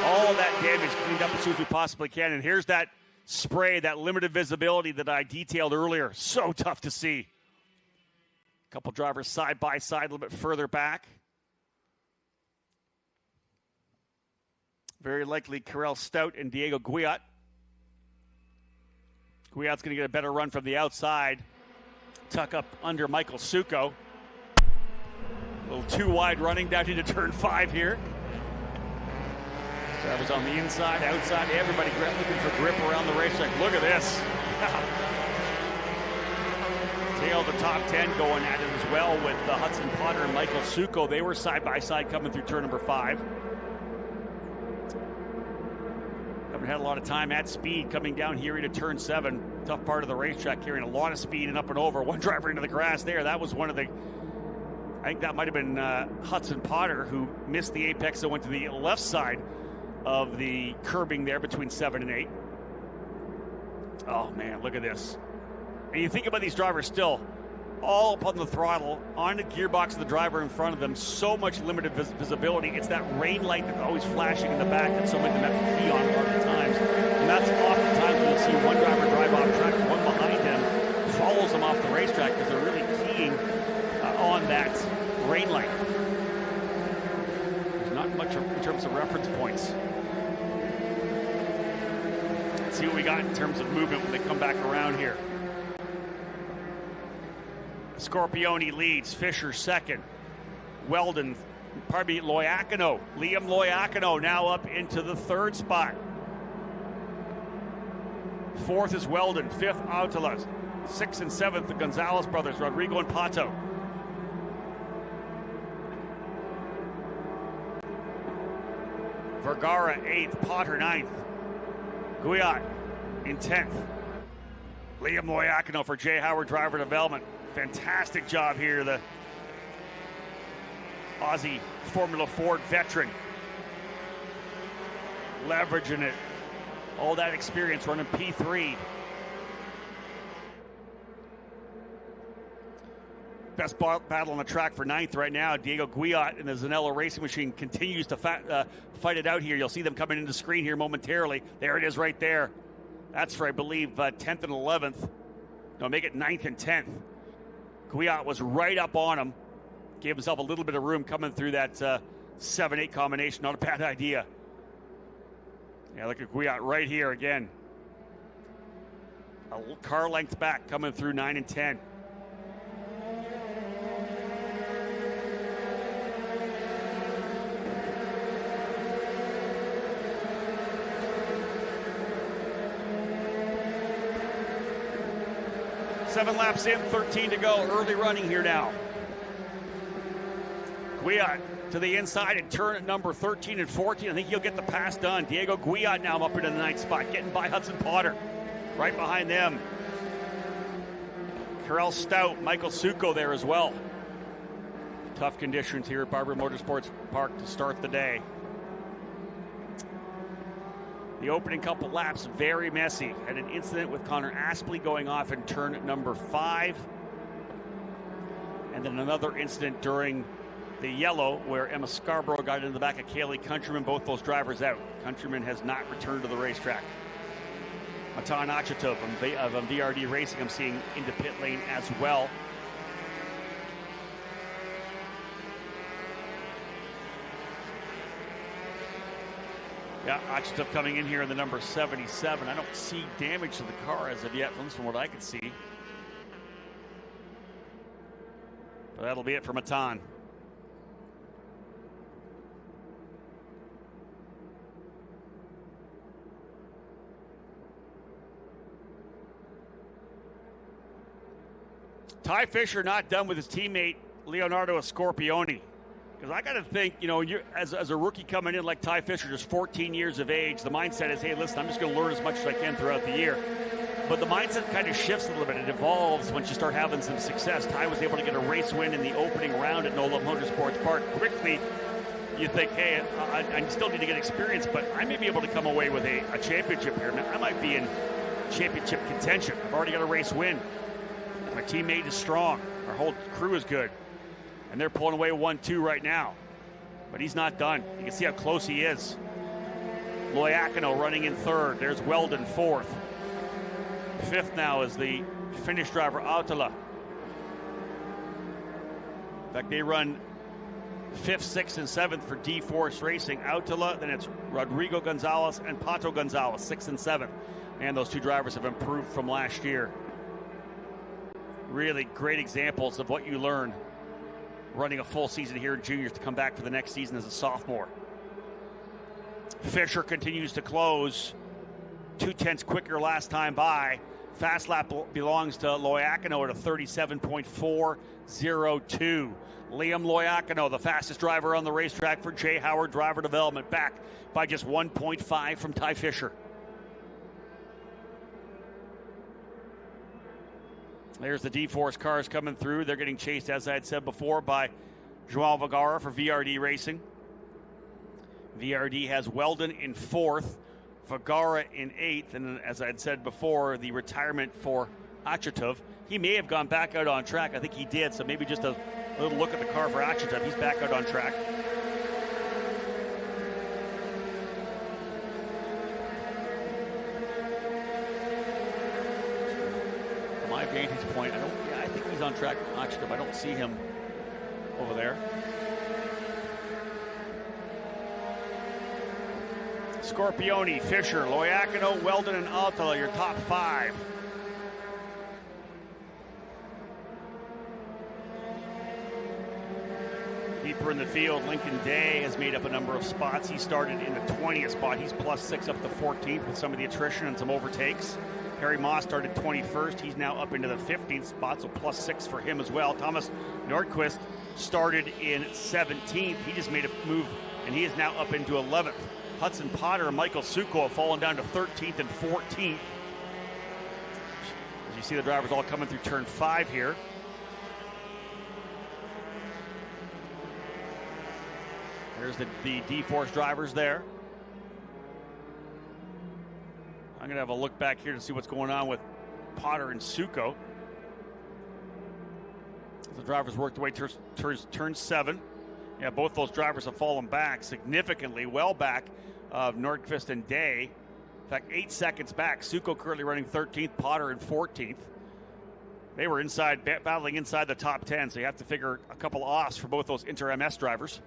all that damage cleaned up as soon as we possibly can. And here's that spray, that limited visibility that I detailed earlier. So tough to see. A couple drivers side by side, a little bit further back. Very likely Karel Stout and Diego Guyot. Guyot's going to get a better run from the outside. Tuck up under Michael Succo. A little too wide running down into turn 5 here. Drivers on the inside, outside, everybody looking for grip around the racetrack. Look at this. Tail of the top 10 going at it as well with Hudson Potter and Michael Succo. They were side by side coming through turn number 5. Haven't had a lot of time at speed coming down here into turn 7. Tough part of the racetrack, carrying a lot of speed and up and over. One driver into the grass there. That was one of the, I think that might have been Hudson Potter who missed the apex and went to the left side of the curbing there between 7 and 8. Oh man, look at this. And you think about these drivers still all up on the throttle, on the gearbox of the driver in front of them, so much limited visibility. It's that rain light that's always flashing in the back that so many of them have to key on a lot of times. And that's oftentimes when you see one driver drive off track, one behind him follows them off the racetrack because they're really keying on that rain light. There's not much in terms of reference points. Let's see what we got in terms of movement when they come back around here. Scorpione leads, Fisher second. Liam Loiacono now up into the 3rd spot. 4th is Weldon, 5th Autala, 6th and 7th the Gonzalez brothers, Rodrigo and Pato. Vergara 8th, Potter 9th. Guyot in 10th. Liam Loiacono for Jay Howard Driver Development. Fantastic job here, the Aussie Formula Ford veteran. Leveraging it. All that experience running P3. Best battle on the track for 9th right now. Diego Guyot in the Zanello Racing Machine continues to fight it out here. You'll see them coming into the screen here momentarily. There it is right there. That's for, I believe, 10th and 11th. No, make it 9th and 10th. Guyot was right up on him. Gave himself a little bit of room coming through that 7-8 combination. Not a bad idea. Yeah, look at Guyot right here again. A car length back coming through 9 and 10. Seven laps in, 13 to go. Early running here now. Guyot to the inside and turn at number 13 and 14. I think he'll get the pass done. Diego Guyot now up into the 9th spot, getting by Hudson Potter. Right behind them. Carell Stout, Michael Succo there as well. Tough conditions here at Barber Motorsports Park to start the day. The opening couple laps, very messy. Had an incident with Connor Aspley going off in turn number 5. And then another incident during the yellow where Emma Scarborough got into the back of Kaylee Countryman, both those drivers out. Countryman has not returned to the racetrack. Matan Achatov of VRD Racing I'm seeing into pit lane as well. Yeah, Achatov coming in here in the number 77. I don't see damage to the car as of yet, from what I can see. But that'll be it for Matan. Ty Fisher not done with his teammate Leonardo Scorpione. Because I got to think, you know, you're, as a rookie coming in like Ty Fisher, just 14 years of age, the mindset is, hey, listen, I'm just going to learn as much as I can throughout the year. But the mindset kind of shifts a little bit. It evolves once you start having some success. Ty was able to get a race win in the opening round at NOLA Motorsports Park. Quickly, you think, hey, I still need to get experience, but I may be able to come away with a championship here. I might be in championship contention. I've already got a race win. My teammate is strong. Our whole crew is good. And they're pulling away 1-2 right now. But he's not done. You can see how close he is. Loiacono running in 3rd. There's Weldon 4th. 5th now is the Finnish driver Autala. In fact, they run 5th, 6th, and 7th for D-Force Racing. Autala, then it's Rodrigo Gonzalez and Pato Gonzalez, 6th and 7th. And those two drivers have improved from last year. Really great examples of what you learn running a full season here in juniors to come back for the next season as a sophomore. Fisher continues to close. 2/10 quicker last time by. Fast lap belongs to Loiacono at a 37.402. Liam Loiacono, the fastest driver on the racetrack for Jay Howard Driver Development, back by just 1.5 from Ty Fisher. There's the D-Force cars coming through. They're getting chased, as I had said before, by João Vergara for VRD Racing. VRD has Weldon in 4th, Vergara in 8th, and as I had said before, the retirement for Achatov. He may have gone back out on track. I think he did, so maybe just a little look at the car for Achatov. He's back out on track. From my vantage point, I think he's on track for Achatov. I don't see him over there. Scorpioni, Fisher, Loiacono, Weldon, and Altala, your top 5. Deeper in the field, Lincoln Day has made up a number of spots. He started in the 20th spot. He's +6 up to 14th with some of the attrition and some overtakes. Harry Moss started 21st. He's now up into the 15th spot, so +6 for him as well. Thomas Nordquist started in 17th. He just made a move, and he is now up into 11th. Hudson Potter and Michael Suko have fallen down to 13th and 14th. As you see the drivers all coming through turn 5 here. There's the D-Force drivers there. I'm going to have a look back here to see what's going on with Potter and Suko. As the drivers work their way towards turn 7. Yeah, both those drivers have fallen back significantly, well back of Nordqvist and Day. In fact, 8 seconds back. Suko currently running 13th, Potter in 14th. They were battling inside the top 10, so you have to figure a couple offs for both those Inter-MS drivers.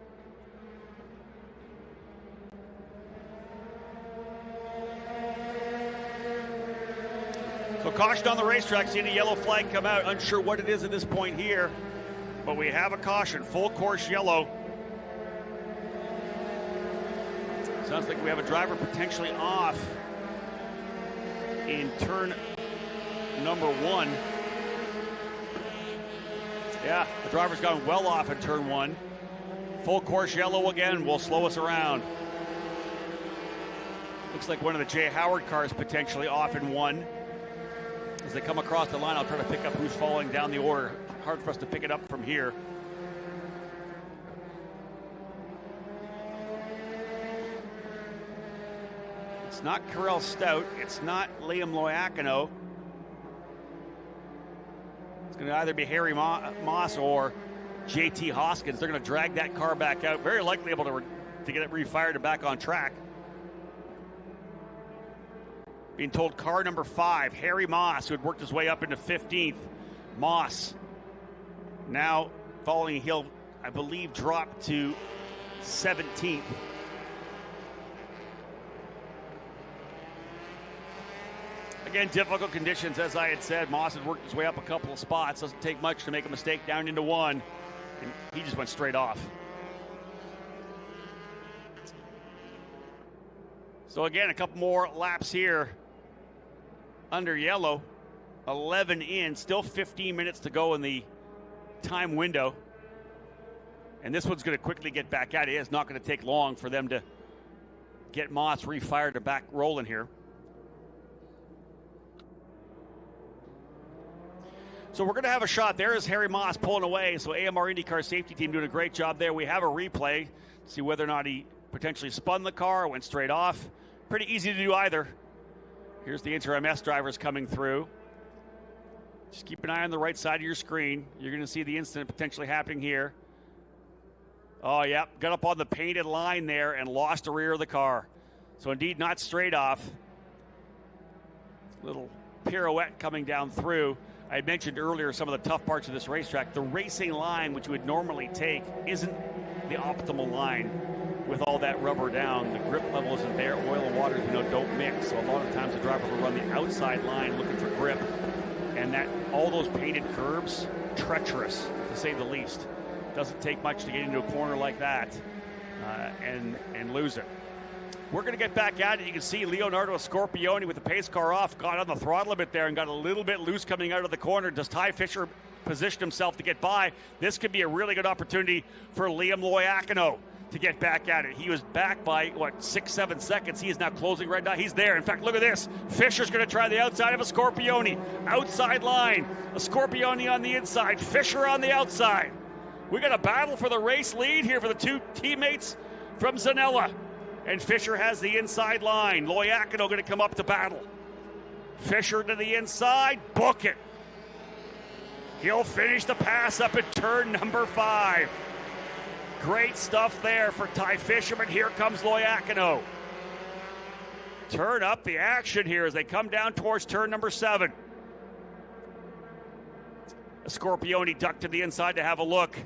So caution on the racetrack, seeing a yellow flag come out. Unsure what it is at this point here, but we have a caution, full course yellow. Sounds like we have a driver potentially off in turn number 1. Yeah, the driver's gone well off in turn 1. Full course yellow again will slow us around. Looks like one of the Jay Howard cars potentially off in 1. As they come across the line, I'll try to pick up who's falling down the order. Hard for us to pick it up from here. It's not Carell Stout. It's not Liam Loiacono. It's going to either be Harry Moss or JT Hoskins. They're going to drag that car back out. Very likely able to get it refired and back on track. Being told car number 5, Harry Moss, who had worked his way up into 15th. Moss now following, he'll, I believe, drop to 17th. Again, difficult conditions, as I had said. Moss had worked his way up a couple of spots. Doesn't take much to make a mistake down into 1. And he just went straight off. So again, a couple more laps here under yellow. 11 in, still 15 minutes to go in the time window. And this one's going to quickly get back at it. It's not going to take long for them to get Moss refired and back rolling here. So we're going to have a shot. There is Harry Moss pulling away. So AMR IndyCar safety team doing a great job there. We have a replay to see whether or not he potentially spun the car, went straight off. Pretty easy to do either. Here's the Inter-MS drivers coming through. Just keep an eye on the right side of your screen. You're going to see the incident potentially happening here. Oh, yeah, got up on the painted line there and lost the rear of the car. So indeed not straight off. Little pirouette coming down through. I had mentioned earlier some of the tough parts of this racetrack. The racing line, which you would normally take, isn't the optimal line. With all that rubber down, the grip level isn't there. Oil and water, you know, don't mix. So a lot of times the driver will run the outside line looking for grip. And that all those painted curbs, treacherous to say the least. Doesn't take much to get into a corner like that and lose it. We're going to get back at it. You can see Leonardo Scorpioni with the pace car off, got on the throttle a bit there and got a little bit loose coming out of the corner. Does Ty Fisher position himself to get by? This could be a really good opportunity for Liam Loiacono to get back at it. He was back by, 6-7 seconds. He is now closing right now. He's there. In fact, look at this. Fisher's going to try the outside of a Scorpioni. Outside line. A Scorpioni on the inside. Fisher on the outside. We got a battle for the race lead here for the two teammates from Zanella. And Fisher has the inside line. Loiacono going to come up to battle. Fisher to the inside. Book it. He'll finish the pass up at turn number 5. Great stuff there for Ty Fisher, but here comes Loiacono. Turn up the action here as they come down towards turn number 7. Scorpioni ducked to the inside to have a look.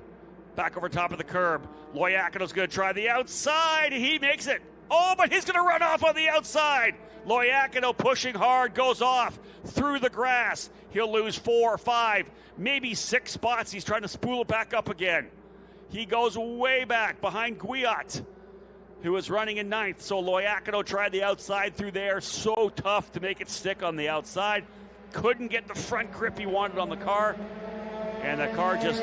Back over top of the curb. Loiacono's going to try the outside. He makes it. Oh, but he's going to run off on the outside. Loiacono pushing hard, goes off through the grass. He'll lose 4 or 5, maybe 6 spots. He's trying to spool it back up again. He goes way back behind Guyot, who is running in 9th. So Loiacono tried the outside through there. So tough to make it stick on the outside. Couldn't get the front grip he wanted on the car. And the car just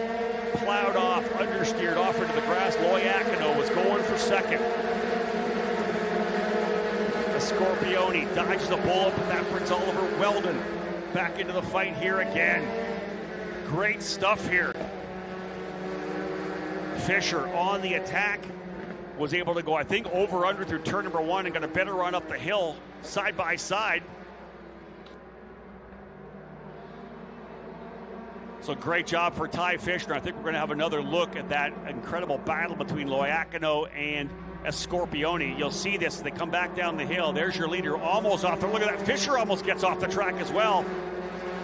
plowed off, understeered off into the grass. Loiacono was going for second. Scorpioni dodges the bullet, but that brings Oliver Weldon back into the fight here again. Great stuff here. Fisher on the attack was able to go, I think, over under through turn number 1 and got a better run up the hill side by side. So great job for Ty Fisher. I think we're going to have another look at that incredible battle between Loiacono and Scorpioni. You'll see this as they come back down the hill. There's your leader almost off there. Look at that. Fisher almost gets off the track as well.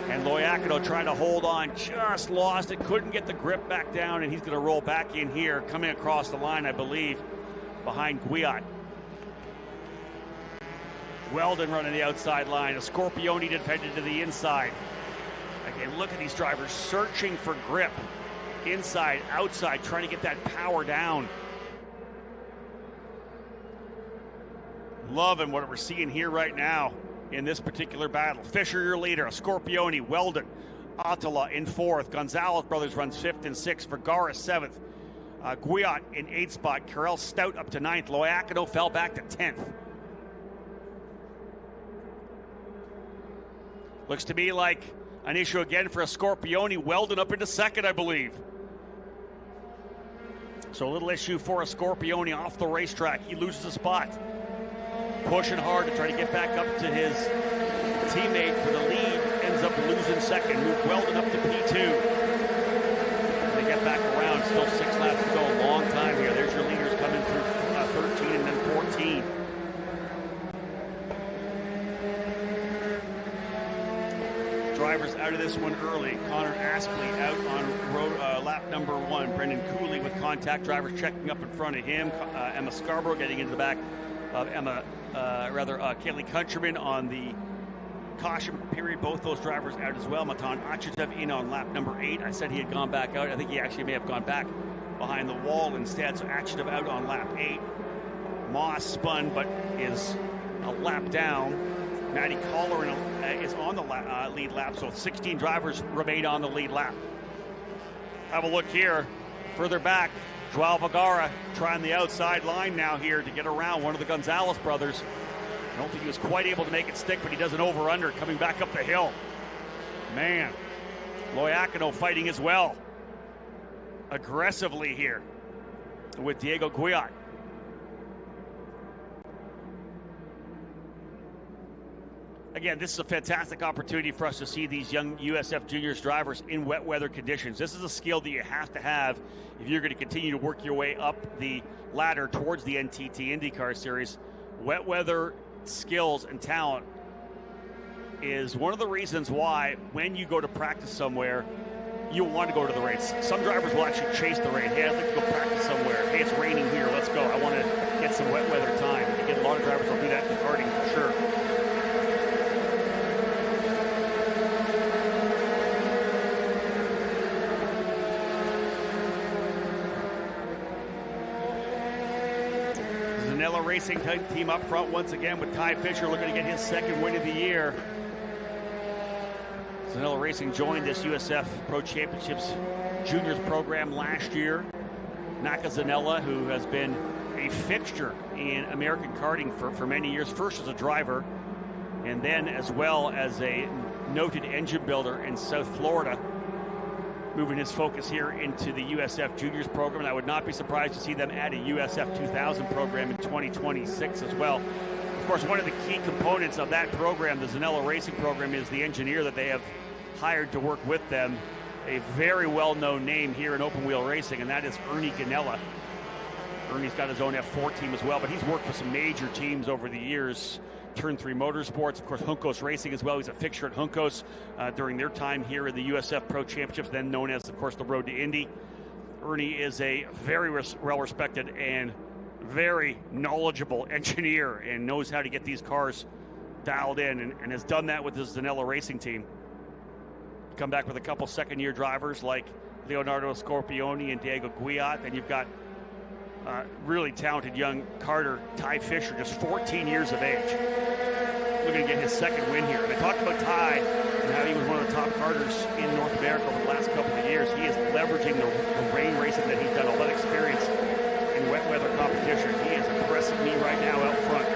And Loiacono trying to hold on, just lost it. Couldn't get the grip back down, and he's going to roll back in here, coming across the line, I believe, behind Guyot. Weldon running the outside line. Scorpioni defended to the inside. Again, look at these drivers searching for grip. Inside, outside, trying to get that power down. Loving what we're seeing here right now in this particular battle. Fisher, your leader. Scorpioni, Weldon, Attila in 4th. Gonzalez Brothers runs 5th and 6th. Vergara 7th. Guyot in 8th spot. Carell Stout up to 9th. Loiacono fell back to 10th. Looks to me like an issue again for a Scorpioni. Weldon up into 2nd, I believe. So a little issue for a Scorpioni off the racetrack. He loses a spot. Pushing hard to try to get back up to his teammate for the lead. Ends up losing 2nd. Move Weldon up to P2. And they get back around. Still 6 laps to go. A long time here. There's your leaders coming through 13 and then 14. Drivers out of this one early. Connor Aspley out on lap number 1. Brendan Cooley with contact. Drivers checking up in front of him. Emma Scarborough getting into the back of Kaylee Countryman on the caution period. Both those drivers out as well. Matan Achatev in on lap number 8. I said he had gone back out. I think he actually may have gone back behind the wall instead. So Achatev out on lap 8. Moss spun but is a lap down. Maddie Collar is on the lead lap, so 16 drivers remain on the lead lap. Have a look here. Further back, Joao Vergara trying the outside line now here to get around one of the Gonzalez brothers. I don't think he was quite able to make it stick, but he does an over-under coming back up the hill. Man, Loiacono fighting as well. Aggressively here with Diego Guyot. Again, this is a fantastic opportunity for us to see these young USF Juniors drivers in wet weather conditions. This is a skill that you have to have if you're going to continue to work your way up the ladder towards the NTT IndyCar Series. Wet weather skills and talent is one of the reasons why when you go to practice somewhere, you want to go to the race. Some drivers will actually chase the rain. Hey, I'd like to go practice somewhere. Hey, it's raining here. Let's go. I want to get some wet weather time. Again, a lot of drivers will do that in karting for sure. Zanella Racing team up front once again with Ty Fisher looking to get his second win of the year. Zanella Racing joined this USF Pro Championships Juniors program last year. Naka Zanella, who has been a fixture in American karting for many years, first as a driver, and then as well as a noted engine builder in South Florida, moving his focus here into the USF Juniors program. And I would not be surprised to see them add a USF 2000 program in 2026 as well. Of course, one of the key components of that program, the Zanella Racing program, is the engineer that they have hired to work with them, a very well-known name here in open wheel racing, and that is Ernie Ganella. Ernie's got his own F4 team as well, but he's worked with some major teams over the years. Turn 3 Motorsports, of course, Juncos Racing as well. He's a fixture at Juncos during their time here in the USF Pro Championships, then known as, of course, the Road to Indy. Ernie is a very well-respected and very knowledgeable engineer and knows how to get these cars dialed in, and has done that with his Zanella Racing team. Come back with a couple second-year drivers like Leonardo Scorpioni and Diego Guiot. Then you've got really talented young karter Ty Fisher, just 14 years of age, looking to get his second win here. And I talked about Ty and how he was one of the top karters in North America over the last couple of years. He is leveraging the rain racing that he's done, all that experience in wet weather competition. He is impressing me right now out front.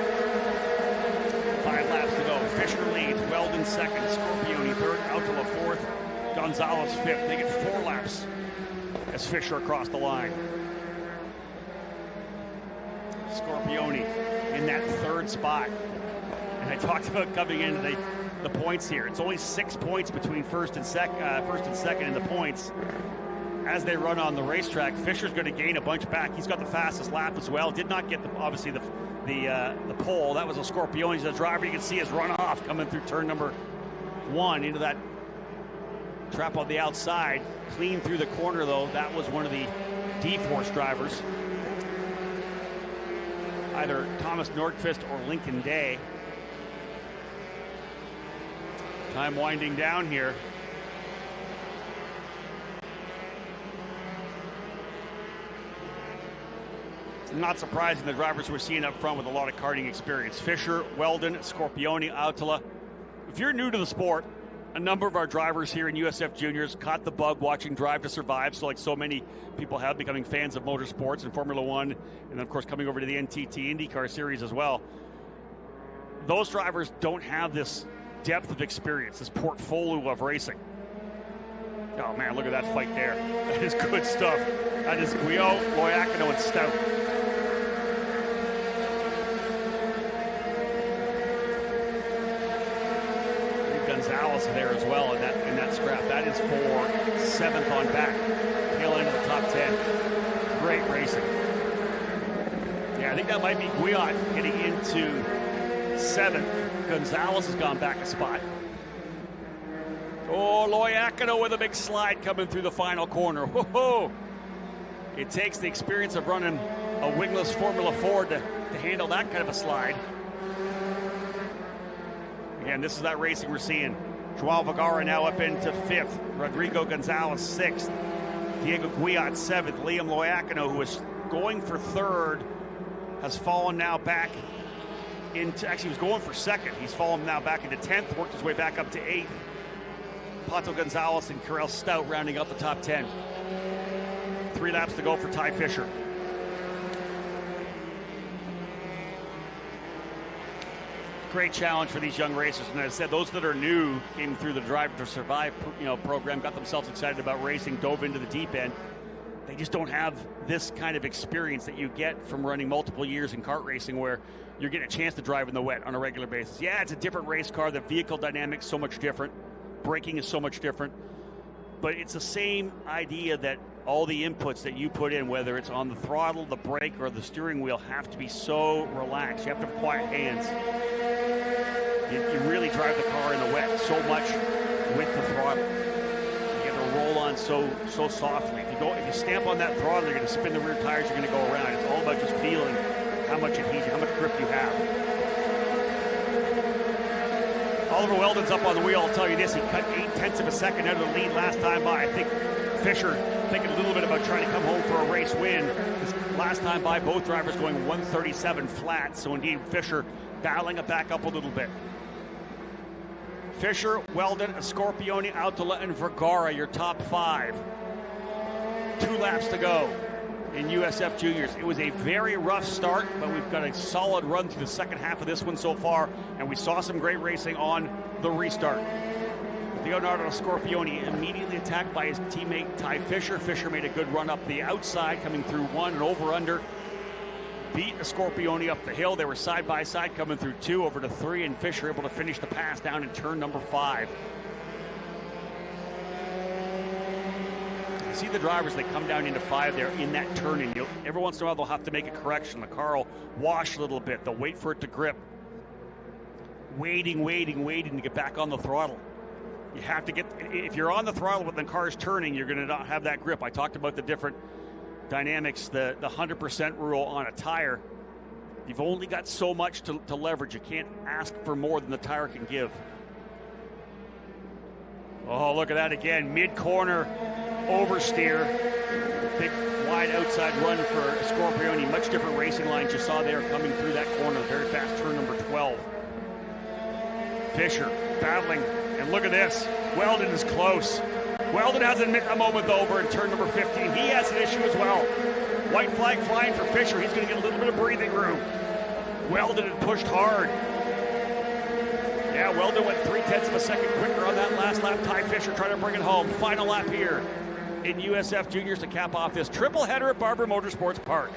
5 laps to go. Fisher leads, Weldon second, Scorpioni third, Autola fourth, Gonzalez fifth. They get 4 laps as Fisher across the line. Scorpioni in that third spot. And I talked about coming into the points here. It's only 6 points between first and second in the points. As they run on the racetrack, Fisher's going to gain a bunch back. He's got the fastest lap as well. Did not get obviously the pole. That was a Scorpioni. The driver, you can see his runoff coming through turn number 1 into that trap on the outside. Clean through the corner though. That was one of the D-Force drivers, either Thomas Nordqvist or Lincoln Day. Time winding down here. It's not surprising the drivers we're seeing up front with a lot of karting experience. Fisher, Weldon, Scorpioni, Autola. If you're new to the sport, a number of our drivers here in USF Juniors caught the bug watching Drive to Survive, so like so many people have, becoming fans of motorsports and Formula One, and then of course coming over to the NTT IndyCar series as well. Those drivers don't have this depth of experience, this portfolio of racing. Oh man, look at that fight there. That is good stuff. That is Guillot, Loiacono, and Stout. Gonzalez there as well in that scrap. That is for 7th on back. Tail end of the top 10. Great racing. Yeah, I think that might be Guiot getting into 7th. Gonzalez has gone back a spot. Oh, Loiacono with a big slide coming through the final corner. Whoa! It takes the experience of running a wingless Formula Ford to handle that kind of a slide. Again, this is that racing we're seeing. Joao Vergara now up into 5th. Rodrigo Gonzalez 6th. Diego Guiot 7th. Liam Loiacono, who was going for 3rd, has fallen now back into, actually was going for 2nd. He's fallen now back into 10th, worked his way back up to 8th. Pato Gonzalez and Karel Stout rounding up the top 10. 3 laps to go for Ty Fisher. Great challenge for these young racers, and as I said, those that are new came through the Drive to Survive program, got themselves excited about racing, dove into the deep end. They just don't have this kind of experience that you get from running multiple years in kart racing, where you're getting a chance to drive in the wet on a regular basis. Yeah, it's a different race car. The vehicle dynamics so much different. Braking is so much different. But it's the same idea that all the inputs that you put in, whether it's on the throttle, the brake, or the steering wheel, have to be so relaxed. You have to have quiet hands. You really drive the car in the wet so much with the throttle. You have to roll on so softly. If you stamp on that throttle, you're going to spin the rear tires, you're going to go around. It's all about just feeling how much adhesion, how much grip you have. Oliver Weldon's up on the wheel. I'll tell you this, he cut 0.8 of a second out of the lead last time by. I think Fisher thinking a little bit about trying to come home for a race win. This last time by, both drivers going 137 flat, so indeed Fisher battling it back up a little bit. Fisher, Weldon, Scorpioni, Autola, and Vergara, your top 5. 2 laps to go in USF Juniors. It was a very rough start, but we've got a solid run through the second half of this one so far, and we saw some great racing on the restart. Leonardo Scorpioni immediately attacked by his teammate Ty Fisher. Fisher made a good run up the outside, coming through 1 and over-under. Beat Scorpioni up the hill. They were side by side coming through 2 over to 3, and Fisher able to finish the pass down in turn number 5. You see the drivers, they come down into 5 there in that turning. Every once in a while they'll have to make a correction. The car will wash a little bit. They'll wait for it to grip. Waiting to get back on the throttle. You have to get, if you're on the throttle when the car's turning, you're going to not have that grip. I talked about the different dynamics, the 100% rule on a tire. You've only got so much to leverage. You can't ask for more than the tire can give. Oh, look at that again. Mid-corner oversteer. Big wide outside run for Scorpioni. Much different racing lines you saw there coming through that corner. Very fast turn number 12. Fisher battling. And look at this. Weldon is close. Weldon has a moment over in turn number 15. He has an issue as well. White flag flying for Fisher. He's going to get a little bit of breathing room. Weldon had pushed hard. Yeah, Weldon went 0.3 of a second quicker on that last lap. Ty Fisher trying to bring it home. Final lap here in USF Juniors to cap off this triple header at Barber Motorsports Park.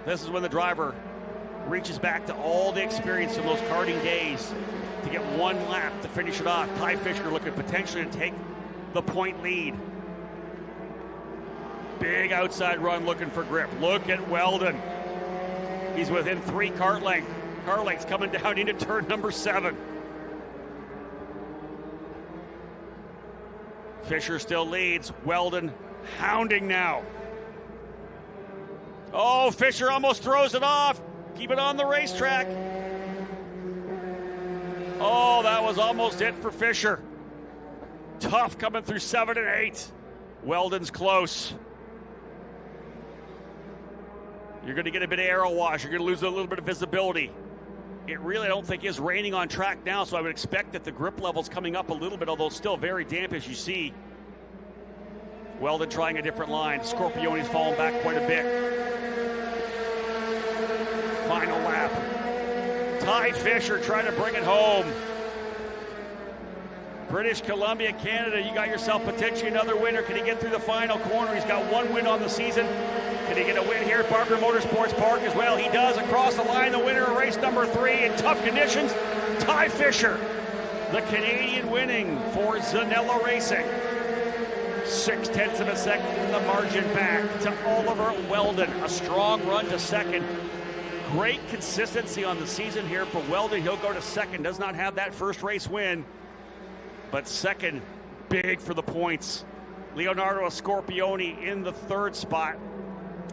This is when the driver reaches back to all the experience from those karting days to get 1 lap to finish it off. Ty Fisher looking potentially to take the point lead. Big outside run looking for grip. Look at Weldon. He's within 3 car lengths. Car lengths coming down into turn number 7. Fisher still leads. Weldon hounding now. Oh, Fisher almost throws it off. Keep it on the racetrack. Oh, that was almost it for Fisher. Tough coming through 7 and 8. Weldon's close. You're going to get a bit of aero wash. You're going to lose a little bit of visibility. It really, I don't think, is raining on track now, so I would expect that the grip level's coming up a little bit, although still very damp as you see. Weldon trying a different line. Scorpioni's fallen back quite a bit. Final lap. Ty Fisher trying to bring it home. British Columbia, Canada, you got yourself potentially another winner. Can he get through the final corner? He's got 1 win on the season. Can he get a win here at Barber Motorsports Park as well? He does. Across the line, the winner of race number 3 in tough conditions, Ty Fisher. The Canadian winning for Zanella Racing. 0.6 of a second, the margin back to Oliver Weldon. A strong run to second. Great consistency on the season here for Weldon. He'll go to second. Does not have that first race win, but second, big for the points. Leonardo Scorpioni in the 3rd spot.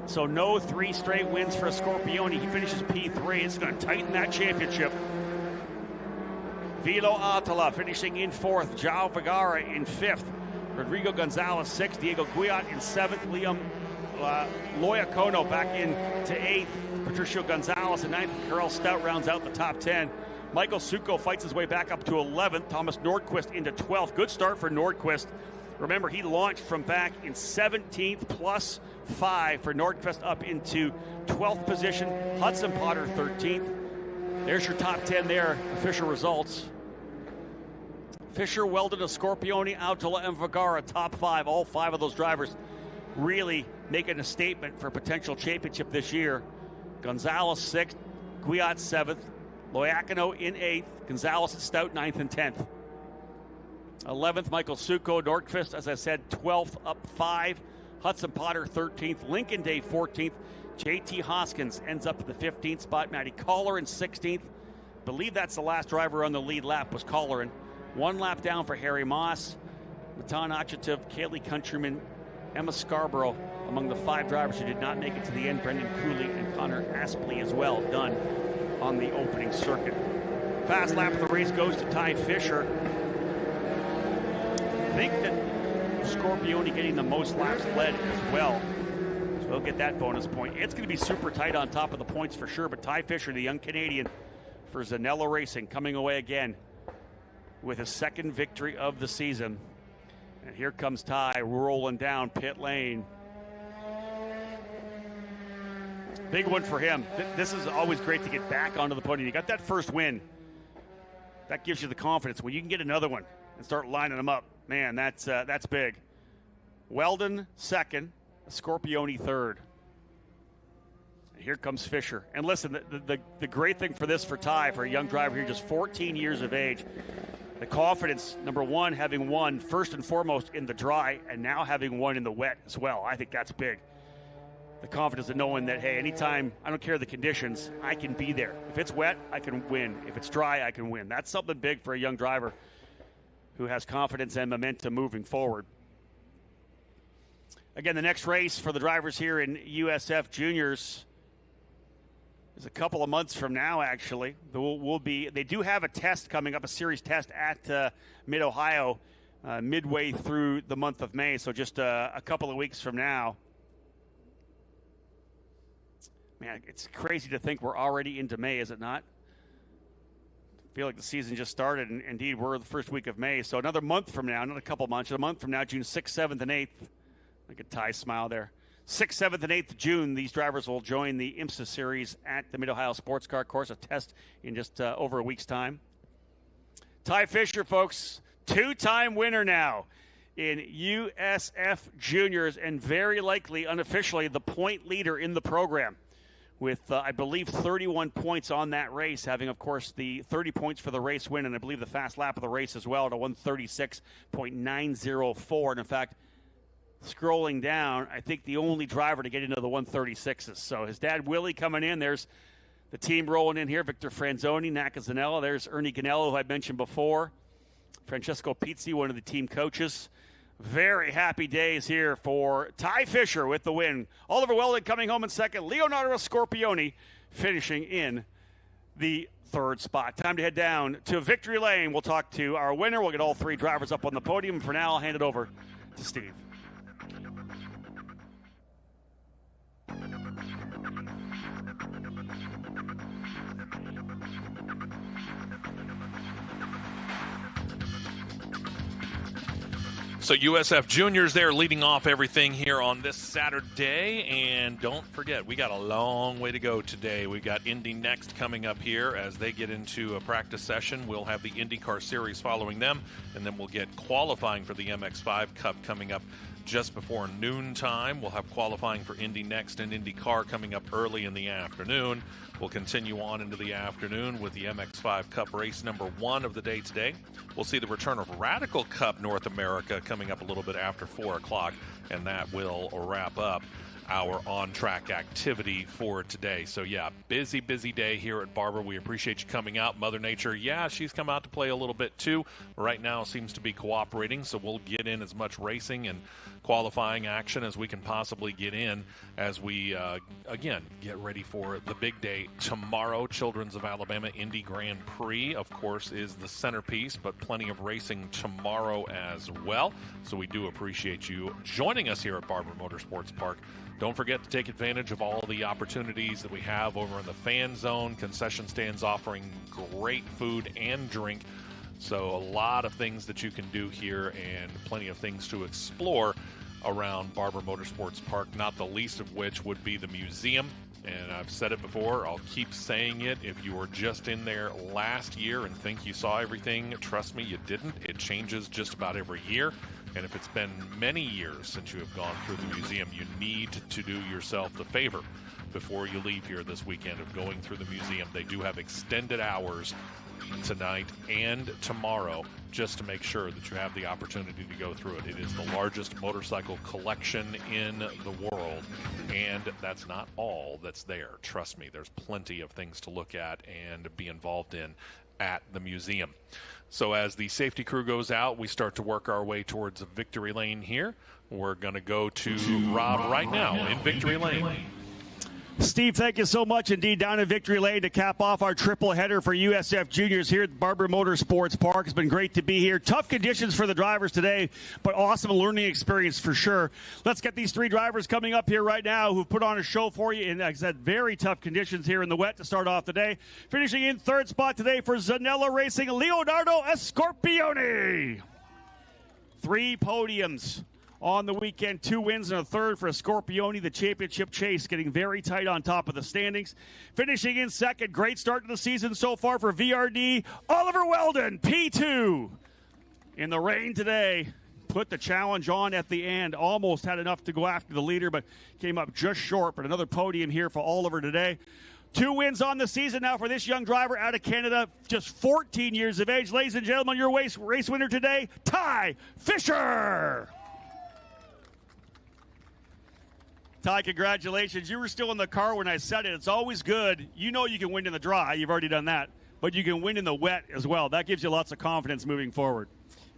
So no 3 straight wins for Scorpioni. He finishes P3. It's going to tighten that championship. Vilo Atala finishing in 4th. João Vergara in 5th. Rodrigo Gonzalez 6th. Diego Guiot in 7th. Liam Loyacono back into 8th. Patricio Gonzalez in 9th. Karel Stout rounds out the top 10. Michael Succo fights his way back up to 11th. Thomas Nordquist into 12th. Good start for Nordquist. Remember, he launched from back in 17th plus 5 for Nordquist up into 12th position. Hudson Potter 13th. There's your top 10 there, official results. Fisher, Weldon, Scorpioni, Autola, and Vergara, top 5. All 5 of those drivers really making a statement for a potential championship this year. Gonzalez 6th, Guiot 7th, Loyacono in 8th, Gonzalez and Stout 9th and 10th. 11th, Michael Succo, Nordquist, as I said, 12th, up 5. Hudson Potter 13th, Lincoln Day 14th. JT Hoskins ends up at the 15th spot. Matty Colleran 16th. Believe that's the last driver on the lead lap was Colleran. 1 lap down for Harry Moss. Matan Achativ, Kaylee Countryman, Emma Scarborough among the 5 drivers who did not make it to the end. Brendan Cooley and Connor Aspley as well, done on the opening circuit. fast lap of the race goes to Ty Fisher. I think that Scorpione getting the most laps led as well. So he'll get that bonus point. It's going to be super tight on top of the points for sure, but Ty Fisher, the young Canadian for Zanella Racing, coming away again with his second victory of the season. And here comes Ty rolling down pit lane. Big one for him. This is always great to get back onto the podium. You got that first win. That gives you the confidence. When you can get another one and start lining them up, man, that's big. Weldon second, Scorpione third. And here comes Fisher. And listen, the great thing for this for Ty, for a young driver here, just 14 years of age, the confidence, number one, having won first and foremost in the dry, and now having won in the wet as well. I think that's big. The confidence of knowing that, hey, anytime, I don't care the conditions, I can be there. If it's wet, I can win. If it's dry, I can win. That's something big for a young driver who has confidence and momentum moving forward. Again, the next race for the drivers here in USF Juniors is a couple of months from now, actually. They do have a test coming up, a series test at Mid-Ohio midway through the month of May, so just a couple of weeks from now. Man, it's crazy to think we're already into May, is it not? I feel like the season just started, and indeed, we're the first week of May. So another month from now, not a couple months, a month from now, June 6th, 7th, and 8th. Look at Ty's smile there. 6th, 7th, and 8th June, these drivers will join the IMSA Series at the Mid-Ohio Sports Car Course, a test in just over a week's time. Ty Fisher, folks, two-time winner now in USF Juniors, and very likely, unofficially, the point leader in the program, with, I believe, 31 points on that race, having, of course, the 30 points for the race win, and I believe the fast lap of the race as well, at a 136.904. And, in fact, scrolling down, I think the only driver to get into the 136s. So his dad, Willie, coming in. There's the team rolling in here. Victor Franzoni, Naka Zanella. There's Ernie Ganello, who I mentioned before. Francesco Pizzi, one of the team coaches. Very happy days here for Ty Fisher with the win. Oliver Weldon coming home in second. Leonardo Scorpione finishing in the third spot. Time to head down to Victory Lane. We'll talk to our winner. We'll get all three drivers up on the podium. For now, I'll hand it over to Steve. So USF Juniors there leading off everything here on this Saturday. And don't forget, we got a long way to go today. We got Indy next coming up here as they get into a practice session. We'll have the IndyCar Series following them, and then we'll get qualifying for the MX5 Cup coming up just before noontime. We'll have qualifying for Indy next and IndyCar coming up early in the afternoon. We'll continue on into the afternoon with the MX5 Cup race number 1 of the day today. We'll see the return of Radical Cup North America coming up a little bit after 4 o'clock, and that will wrap up our on-track activity for today. So, yeah, busy day here at Barber. We appreciate you coming out. Mother Nature, yeah, she's come out to play a little bit too. Right now seems to be cooperating, so we'll get in as much racing and qualifying action as we can possibly get in as we, again, get ready for the big day tomorrow. Children's of Alabama Indy Grand Prix, of course, is the centerpiece, but plenty of racing tomorrow as well. So we do appreciate you joining us here at Barber Motorsports Park. Don't forget to take advantage of all the opportunities that we have over in the fan zone. Concession stands offering great food and drink. So a lot of things that you can do here and plenty of things to explore around Barber Motorsports Park, not the least of which would be the museum. And I've said it before, I'll keep saying it. If you were just in there last year and think you saw everything, trust me, you didn't. It changes just about every year. And if it's been many years since you have gone through the museum, you need to do yourself the favor before you leave here this weekend of going through the museum. They do have extended hours tonight and tomorrow just to make sure that you have the opportunity to go through it. It is the largest motorcycle collection in the world, and that's not all that's there. Trust me, there's plenty of things to look at and be involved in at the museum. So as the safety crew goes out, we start to work our way towards Victory Lane here. We're going to go to Rob right now in Victory Lane. Steve, thank you so much indeed. Down in Victory Lane to cap off our triple header for USF Juniors here at Barber Motorsports Park. It's been great to be here. Tough conditions for the drivers today, but awesome learning experience for sure. Let's get these three drivers coming up here right now who've put on a show for you in, like I said, very tough conditions here in the wet to start off the day. Finishing in third spot today for Zanella Racing, Leonardo Scorpioni. 3 podiums on the weekend, 2 wins and a third for Scorpioni. The championship chase getting very tight on top of the standings. Finishing in second, great start to the season so far for VRD, Oliver Weldon, P2. In the rain today, put the challenge on at the end. Almost had enough to go after the leader, but came up just short. But another podium here for Oliver today. 2 wins on the season now for this young driver out of Canada, just 14 years of age. Ladies and gentlemen, your race winner today, Ty Fisher. Ty, congratulations. You were still in the car when I said it. It's always good. You know you can win in the dry. You've already done that. But you can win in the wet as well. That gives you lots of confidence moving forward.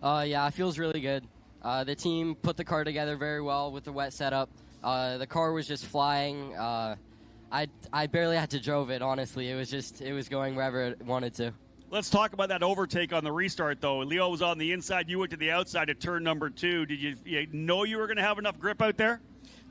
Yeah, it feels really good. The team put the car together very well with the wet setup. The car was just flying. I barely had to drove it, honestly. It was going wherever it wanted to. Let's talk about that overtake on the restart, though. Leo was on the inside. You went to the outside at turn number 2. Did you know you were going to have enough grip out there?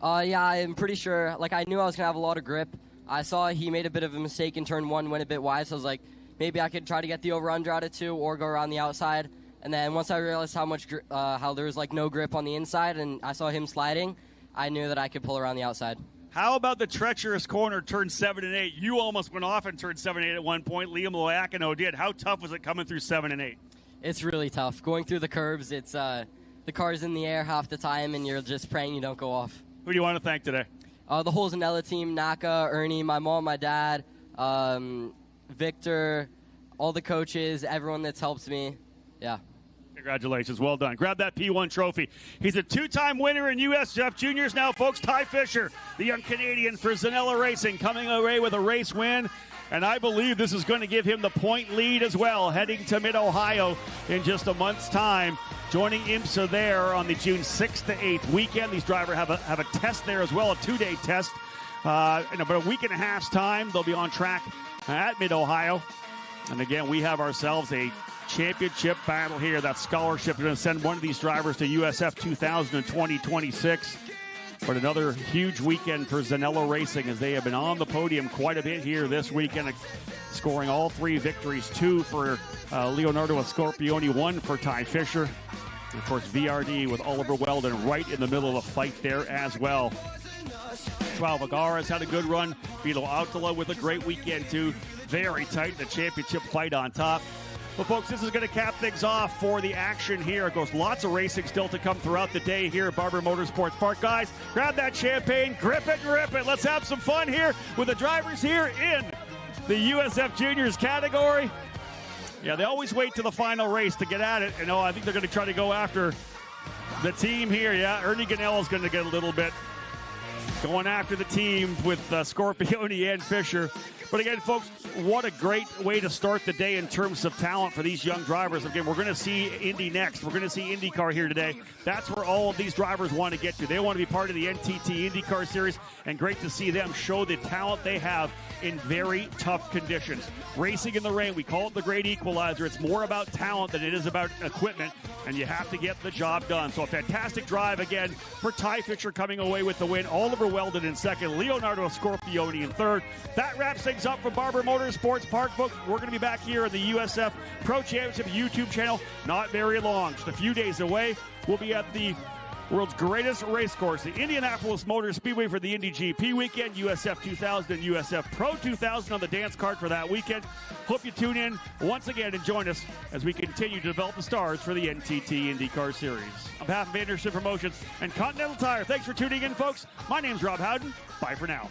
Yeah, I'm pretty sure. Like, I knew I was going to have a lot of grip. I saw he made a bit of a mistake in turn 1, went a bit wide, so I was like, maybe I could try to get the over-under out of 2 or go around the outside. And then once I realized how there was, like, no grip on the inside and I saw him sliding, I knew that I could pull around the outside. How about the treacherous corner, turn 7 and 8? You almost went off in turn 7 and 8 at one point. Liam Loiacono did. How tough was it coming through 7 and 8? It's really tough. Going through the curbs, it's the car's in the air half the time, and you're just praying you don't go off. Who do you want to thank today? The whole Zanella team, Naka, Ernie, my mom, my dad, Victor, all the coaches, everyone that's helped me. Yeah. Congratulations. Well done. Grab that P1 trophy. He's a 2-time winner in USF Juniors now, folks. Ty Fisher, the young Canadian for Zanella Racing, coming away with a race win. And I believe this is going to give him the point lead as well, heading to Mid-Ohio in just a month's time. Joining IMSA there on the June 6th to 8th weekend. These drivers have a test there as well, a 2-day test. In about a week and a half's time, they'll be on track at Mid-Ohio. And again, we have ourselves a championship battle here. That scholarship is going to send one of these drivers to USF 2020-26. But another huge weekend for Zanella Racing as they have been on the podium quite a bit here this weekend, scoring all 3 victories, 2 for Leonardo Scorpioni, 1 for Ty Fisher. And of course, VRD with Oliver Weldon right in the middle of the fight there as well. Joao Vergara has had a good run. Vito Autola with a great weekend too. Very tight in the championship fight on top. Well, folks, this is going to cap things off for the action here. It goes lots of racing still to come throughout the day here at Barber Motorsports Park. Guys, grab that champagne, grip it and rip it. Let's have some fun here with the drivers here in the USF Juniors category. Yeah, they always wait to the final race to get at it. And I think they're going to try to go after the team here. Yeah, Ernie Ganell is going to get a little bit going after the team with Scorpioni and Fisher. But again, folks, what a great way to start the day in terms of talent for these young drivers. Again, we're going to see Indy next. We're going to see IndyCar here today. That's where all of these drivers want to get to. They want to be part of the NTT IndyCar Series, and great to see them show the talent they have in very tough conditions. Racing in the rain, we call it the great equalizer. It's more about talent than it is about equipment, and you have to get the job done. So a fantastic drive again for Ty Fisher coming away with the win. Oliver Weldon in second, Leonardo Scorpioni in third. That wraps things up for Barber Motorsports Park. Folks, we're going to be back here at the USF Pro Championship YouTube channel not very long. Just a few days away, we'll be at the world's greatest race course, the Indianapolis Motor Speedway, for the Indy GP weekend, USF 2000 and USF Pro 2000 on the dance card for that weekend. Hope you tune in once again and join us as we continue to develop the stars for the NTT IndyCar Series. On behalf of Anderson Promotions and Continental Tire, thanks for tuning in, folks. My name's Rob Howden. Bye for now.